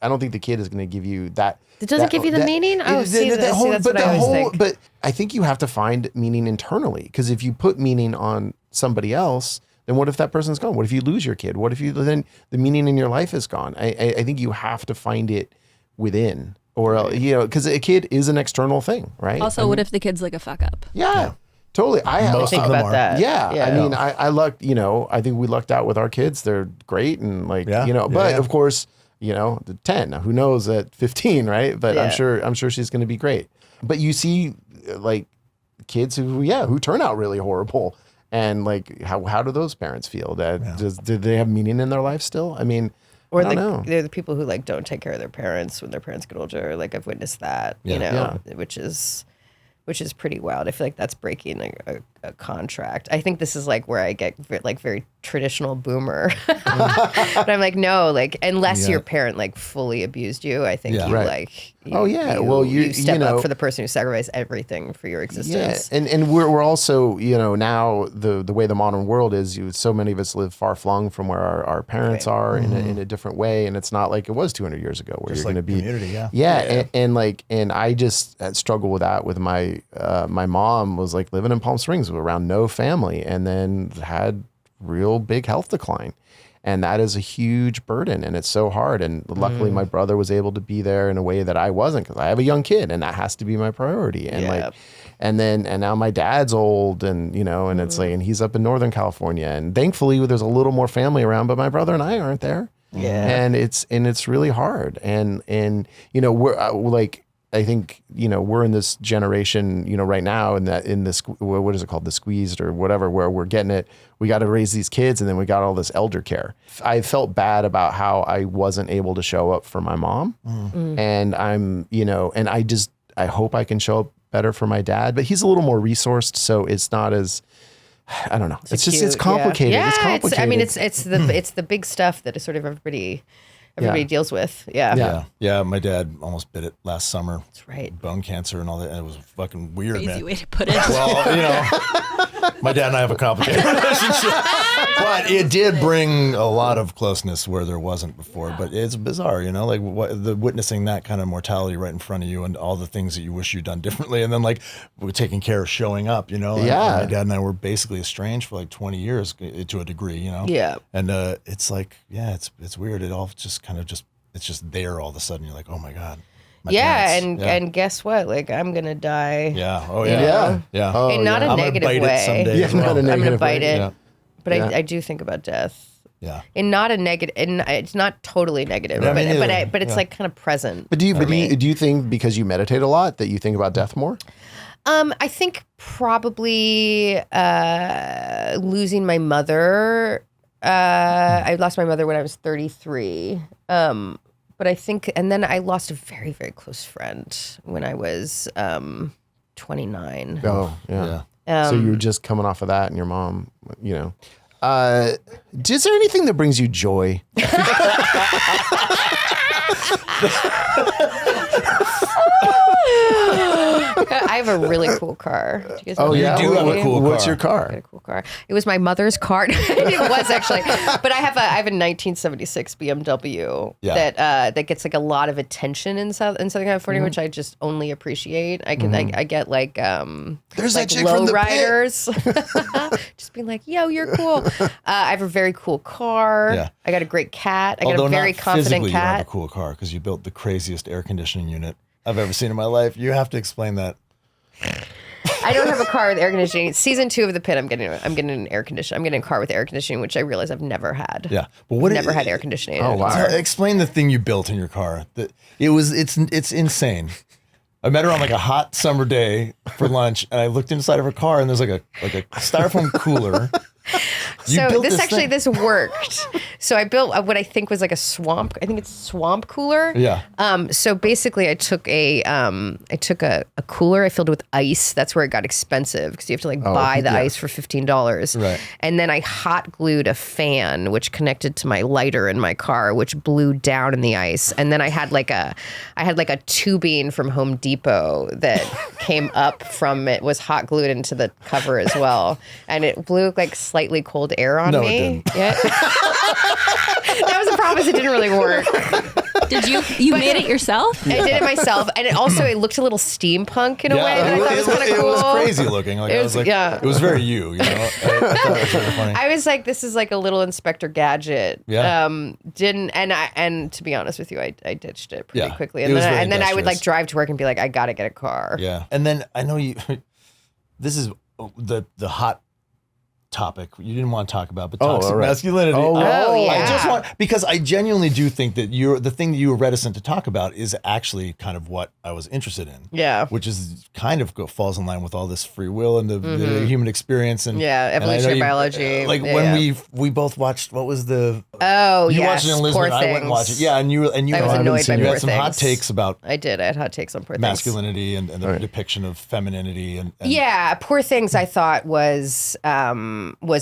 Speaker 1: I don't think the kid is going to give you that.
Speaker 3: It doesn't give you the meaning? Oh, that's what I always think.
Speaker 1: But I think you have to find meaning internally, because if you put meaning on somebody else, then what if that person's gone? What if you lose your kid? What if then the meaning in your life is gone? I think you have to find it within, or, you know, because a kid is an external thing, right?
Speaker 4: Also, what if the kid's like a fuck up?
Speaker 1: Yeah. Totally.
Speaker 2: Most
Speaker 3: Think
Speaker 2: of them
Speaker 3: about
Speaker 2: are.
Speaker 3: that.
Speaker 1: Yeah. I mean, I lucked, you know, I think we lucked out with our kids. They're great. And like, you know, but of course, you know, the 10, now who knows at 15, right? But I'm sure she's going to be great. But you see like kids who turn out really horrible. And like, how do those parents feel? Did they have meaning in their life still? I mean,
Speaker 3: Or
Speaker 1: I don't know.
Speaker 3: they're the people who like don't take care of their parents when their parents get older. Like I've witnessed that, you know, which is pretty wild. I feel like that's breaking a contract. I think this is like where I get like very traditional boomer. But I'm like, no, like unless your parent like fully abused you, I think you like. You step up for the person who sacrificed everything for your existence.
Speaker 1: Yeah, and we're also, you know, now the way the modern world is, so many of us live far flung from where our parents are in a different way, and it's not like it was 200 years ago where
Speaker 2: Just
Speaker 1: you're
Speaker 2: like
Speaker 1: going to be
Speaker 2: community,
Speaker 1: and I just struggle with that with my mom was like living in Palm Springs around no family, and then had real big health decline. And that is a huge burden, and it's so hard. And luckily my brother was able to be there in a way that I wasn't, because I have a young kid and that has to be my priority. And and now my dad's old, and, you know, and it's like, and he's up in Northern California, and thankfully there's a little more family around, but my brother and I aren't there.
Speaker 3: Yeah.
Speaker 1: And it's really hard. And, you know, we're like, I think, you know, we're in this generation, you know, right now in this, what is it called? The squeezed or whatever, where we're getting it. We got to raise these kids, and then we got all this elder care. I felt bad about how I wasn't able to show up for my mom. And I'm, you know, and I hope I can show up better for my dad, but he's a little more resourced. So it's not as, I don't know. It's just, it's complicated.
Speaker 3: Yeah,
Speaker 1: it's complicated.
Speaker 3: I mean, it's the big stuff that is sort of everybody deals with.
Speaker 2: Yeah. My dad almost bit it last summer.
Speaker 3: That's right.
Speaker 2: Bone cancer and all that. And it was fucking weird,
Speaker 4: Crazy
Speaker 2: man.
Speaker 4: way to put it.
Speaker 2: Well, you know, my dad and I have a complicated relationship, but it did bring a lot of closeness where there wasn't before. But it's bizarre, you know, like witnessing that kind of mortality right in front of you, and all the things that you wish you'd done differently, and then like we're taking care of showing up, you know. And my dad and I were basically estranged for like 20 years to a degree, you know.
Speaker 3: Yeah.
Speaker 2: And it's like, it's weird. It all just kind of it's just there all of a sudden. You're like, oh my God.
Speaker 3: And guess what? Like, I'm gonna die.
Speaker 2: Yeah. Oh yeah. Yeah.
Speaker 3: Oh, in not a
Speaker 2: I'm
Speaker 3: negative
Speaker 2: gonna bite
Speaker 3: way.
Speaker 2: it someday. as well.
Speaker 3: I'm gonna bite it.
Speaker 2: Yeah.
Speaker 3: But I do think about death.
Speaker 2: Yeah.
Speaker 3: And not a negative, and it's not totally negative,
Speaker 2: Yeah, me neither.
Speaker 3: but it's like kind of present.
Speaker 1: But do you think because you meditate a lot that you think about death more?
Speaker 3: I think probably losing my mother. I lost my mother when I was 33. But I think, and then I lost a very, very close friend when I was 29.
Speaker 1: Oh, yeah. So you were just coming off of that, and your mom, you know. Is there anything that brings you joy?
Speaker 3: I have a really cool car. Do you guys know
Speaker 2: You
Speaker 3: that?
Speaker 2: do have a cool car.
Speaker 1: What's your
Speaker 3: I
Speaker 1: car?
Speaker 3: had a cool car. It was my mother's car. It was actually, but I have a 1976 BMW that gets like a lot of attention in Southern California, which I just only appreciate. I can I get like
Speaker 1: There's
Speaker 3: like
Speaker 1: that chick from the
Speaker 3: riders, just being like, "Yo, you're cool." I have a very cool car.
Speaker 2: Yeah.
Speaker 3: I got a great cat. I got
Speaker 2: Although
Speaker 3: a very
Speaker 2: not
Speaker 3: confident
Speaker 2: physically,
Speaker 3: cat.
Speaker 2: you have a cool car because you built the craziest air conditioning unit I've ever seen in my life. You have to explain that.
Speaker 3: I don't have a car with air conditioning. Season 2 of the Pitt, I'm getting an air conditioner. I'm getting a car with air conditioning, which I realize I've never had.
Speaker 2: Yeah, but what
Speaker 3: Never had air conditioning.
Speaker 1: Oh, wow.
Speaker 2: Explain the thing you built in your car. It's insane. I met her on like a hot summer day for lunch, and I looked inside of her car, and there's like a styrofoam cooler.
Speaker 3: So this worked. So I built what I think was like a swamp. I think it's a swamp cooler.
Speaker 2: Yeah.
Speaker 3: So basically, I took a cooler. I filled it with ice. That's where it got expensive because you have to buy the ice for $15.
Speaker 2: Right.
Speaker 3: And then I hot glued a fan, which connected to my lighter in my car, which blew down in the ice. And then I had like a tubing from Home Depot that came up from it, was hot glued into the cover as well, and it blew like slightly cold air on
Speaker 2: No,
Speaker 3: me.
Speaker 2: it didn't.
Speaker 3: Yeah. That was the problem. Is it didn't really work.
Speaker 4: Did you made it yourself?
Speaker 3: I did it myself, and it looked a little steampunk in a way that I thought was kind of cool.
Speaker 2: It was crazy looking. Like, it was very you. I thought it was really funny.
Speaker 3: I was like, this is like a little Inspector Gadget.
Speaker 2: Yeah.
Speaker 3: And to be honest with you, I ditched it pretty quickly, and then I would like drive to work and be like, I gotta get a car.
Speaker 2: Yeah, and then I know you. This is the hot topic you didn't want to talk about, but toxic masculinity. I just want, because I genuinely do think that the thing that you were reticent to talk about is actually kind of what I was interested in.
Speaker 3: Yeah.
Speaker 2: Which is kind of falls in line with all this free will and the human experience and
Speaker 3: evolutionary biology.
Speaker 2: When we both watched, what was the you watched it in Lisbon, I went and watched it. Yeah, and you
Speaker 3: I was annoyed by
Speaker 2: you
Speaker 3: Poor
Speaker 2: had some hot
Speaker 3: Things.
Speaker 2: takes about
Speaker 3: I had hot takes on Poor Things.
Speaker 2: Masculinity and the depiction of femininity and
Speaker 3: Poor Things I thought was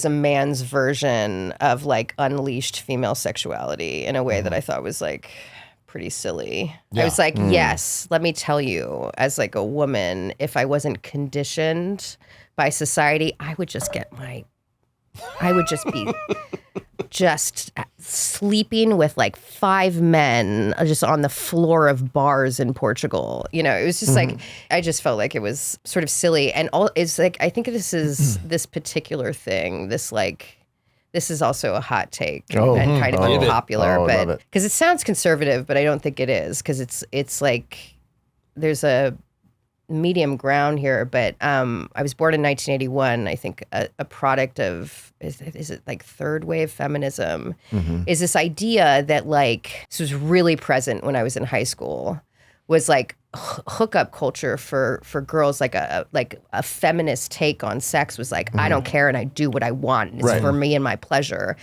Speaker 3: a man's version of like unleashed female sexuality in a way that I thought was like pretty silly. I was like, yes, let me tell you, as like a woman, if I wasn't conditioned by society, I would just be just sleeping with like 5 men just on the floor of bars in Portugal. It was just like, I just felt like it was sort of silly. And it's like, I think this is this particular thing, this is also a hot take and kind of unpopular, but because it sounds conservative, but I don't think it is, because it's like there's a medium ground here. But I was born in 1981. I think a product of is it like third wave feminism is this idea that like this was really present when I was in high school, was like hookup culture for girls, like a feminist take on sex was like, I don't care and I do what I want. And it's for me and my pleasure.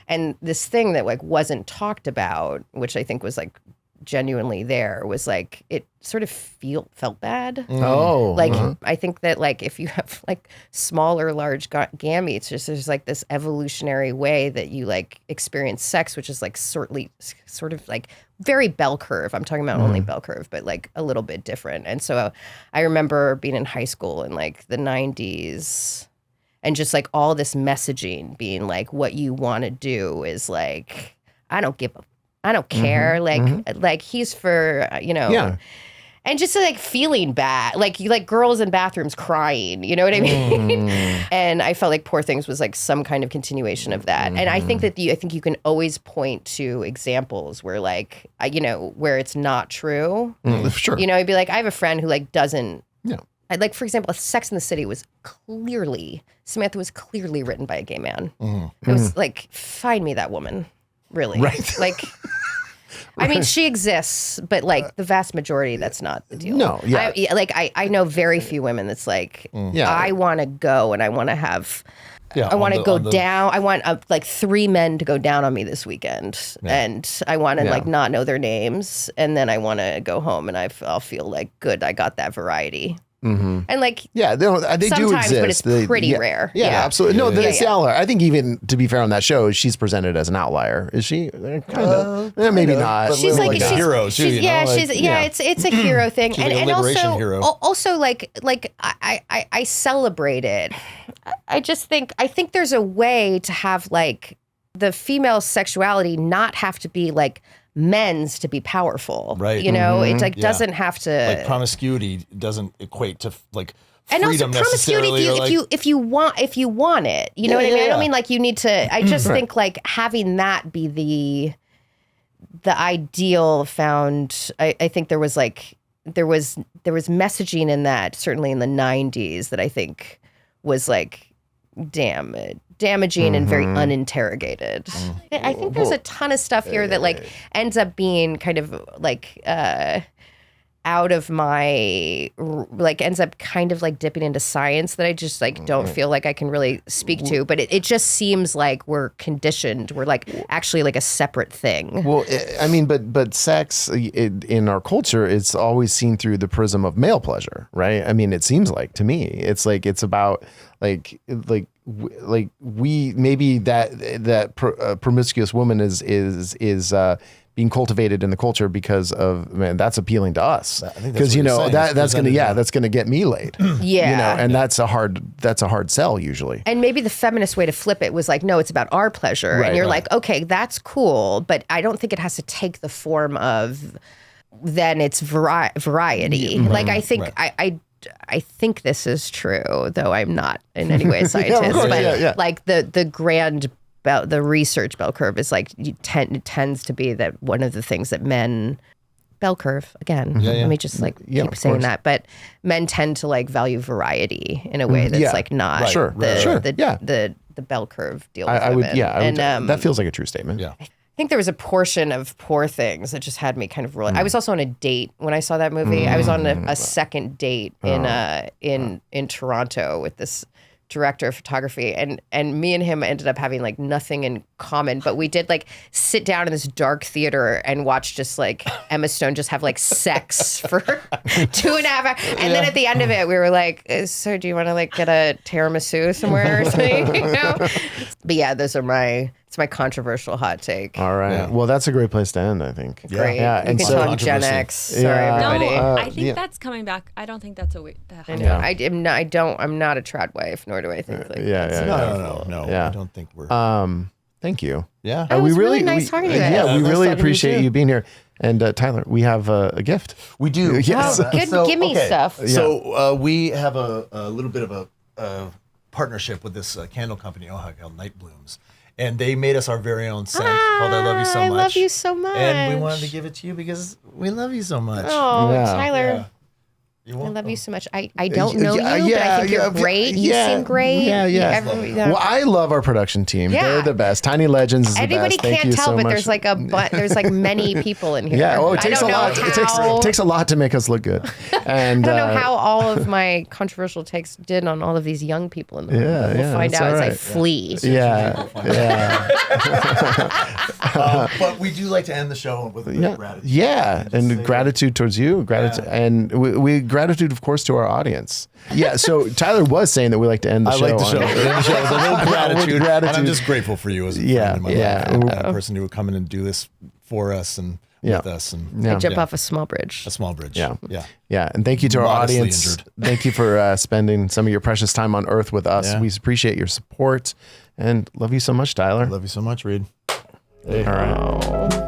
Speaker 3: And this thing that like wasn't talked about, which I think was like genuinely there, was like it sort of felt bad. I think that like if you have like small or large gametes, there's like this evolutionary way that you like experience sex, which is like sort of like very bell curve. I'm talking about only bell curve, but like a little bit different. And so I remember being in high school in like the 90s and just like all this messaging being like, what you want to do is like, I don't care. Like he's for, and just like feeling bad, like girls in bathrooms crying, you know what I mean? And I felt like Poor Things was like some kind of continuation of that. And I think that I think you can always point to examples where like, where it's not true.
Speaker 1: Sure.
Speaker 3: You'd be like, I have a friend who like doesn't, like, for example, Sex and the City Samantha was clearly written by a gay man. It was like, find me that woman. Really?
Speaker 1: Right.
Speaker 3: Like, I mean, she exists, but like the vast majority, that's not the deal.
Speaker 1: No, yeah.
Speaker 3: I know very few women that's like, I want to go and I want to have, I want to go down. I want like 3 men to go down on me this weekend. And I want to like not know their names. And then I want to go home and I'll feel like, good, I got that variety. And like,
Speaker 1: they do exist,
Speaker 3: but it's pretty rare.
Speaker 1: Yeah, absolutely. No, it's the outlier. I think even to be fair on that show, she's presented as an outlier. Is she? Kind of. Maybe not.
Speaker 3: She's like
Speaker 2: a hero too.
Speaker 3: It's a hero thing,
Speaker 2: she's and
Speaker 3: also also like I celebrate it. I think there's a way to have like the female sexuality not have to be like men's to be powerful, right? It like doesn't have to,
Speaker 2: like promiscuity doesn't equate to like
Speaker 3: and
Speaker 2: freedom
Speaker 3: also promiscuity if you want it, you know what I mean? I don't mean like you need to. I just think like having that be the ideal found. I think there was messaging in that, certainly in the 90s, that I think was like damaging and very uninterrogated. I think there's a ton of stuff here that like ends up being kind of like out of my, like ends up kind of like dipping into science that I just like don't feel like I can really speak to, but it just seems like we're conditioned. We're like actually like a separate thing.
Speaker 1: Well, I mean, but sex in our culture, it's always seen through the prism of male pleasure, right? I mean, it seems like to me, it's like, it's about we maybe that promiscuous woman is being cultivated in the culture because of, man, that's appealing to us because that's gonna get me laid. And that's a hard sell usually.
Speaker 3: And maybe the feminist way to flip it was like, no, it's about our pleasure, and you're like, okay, that's cool, but I don't think it has to take the form of then it's variety. Like I think I think this is true, though I'm not in any way a scientist. Like the research bell curve is like tends to be that one of the things that men bell curve again. Let me just keep saying that, but men tend to like value variety in a way that's like not the bell curve deal.
Speaker 1: That feels like a true statement.
Speaker 3: I think there was a portion of Poor Things that just had me kind of rolling. I was also on a date when I saw that movie. I was on a second date in Toronto with this director of photography, and me and him ended up having like nothing in common, but we did like sit down in this dark theater and watch just like Emma Stone just have like sex for 2.5 hours, and then at the end of it we were like, so do you want to like get a tiramisu somewhere or something? But yeah, those are it's my controversial hot take.
Speaker 1: All right. Well, that's a great place to end, I think.
Speaker 3: Great. Yeah.
Speaker 1: And
Speaker 3: you can tell I'm Gen X. Sorry, everybody.
Speaker 4: No, I think that's coming back. I don't think that's a weird.
Speaker 3: I know. I'm not a trad wife, nor do I think like
Speaker 2: No. I don't think we're.
Speaker 1: Thank you.
Speaker 2: Yeah.
Speaker 3: It was really nice talking to you.
Speaker 1: Yeah, we really appreciate you being here. And Tyler, we have a gift.
Speaker 2: We do.
Speaker 1: Yes.
Speaker 3: Give me stuff.
Speaker 2: So we have a little bit of a partnership with this candle company, called Night Blooms. And they made us our very own scent called I Love You So Much.
Speaker 3: I love you so much.
Speaker 2: And we wanted to give it to you because we love you so much.
Speaker 3: Oh, Tyler. I love you so much. I don't know you, but I think you're great. You seem great.
Speaker 1: Well, I love our production team. They're the best. Tiny Legends is
Speaker 3: Anybody
Speaker 1: the best.
Speaker 3: can't tell,
Speaker 1: so
Speaker 3: but
Speaker 1: much.
Speaker 3: there's like many people in here.
Speaker 1: Yeah. Oh, it takes a lot. It takes a lot to make us look good. And
Speaker 3: I don't know how all of my controversial takes did on all of these young people in the room. We'll find out as I flee.
Speaker 1: Yeah.
Speaker 2: But we do like to end the show with gratitude.
Speaker 1: Yeah, and gratitude towards you. And we gratitude, of course, to our audience. Yeah. So Tyler was saying that we like to end the show.
Speaker 2: I like the show. End the show with a little gratitude.
Speaker 1: Gratitude.
Speaker 2: And I'm just grateful for you as a friend in my life. And a person who would come in and do this for us and with us. And
Speaker 3: I jump off a small bridge.
Speaker 2: A small bridge.
Speaker 1: Yeah. And thank you to our audience.
Speaker 2: Injured.
Speaker 1: Thank you for spending some of your precious time on Earth with us. We appreciate your support and love you so much, Tyler.
Speaker 2: Love you so much, Reed.
Speaker 1: All right.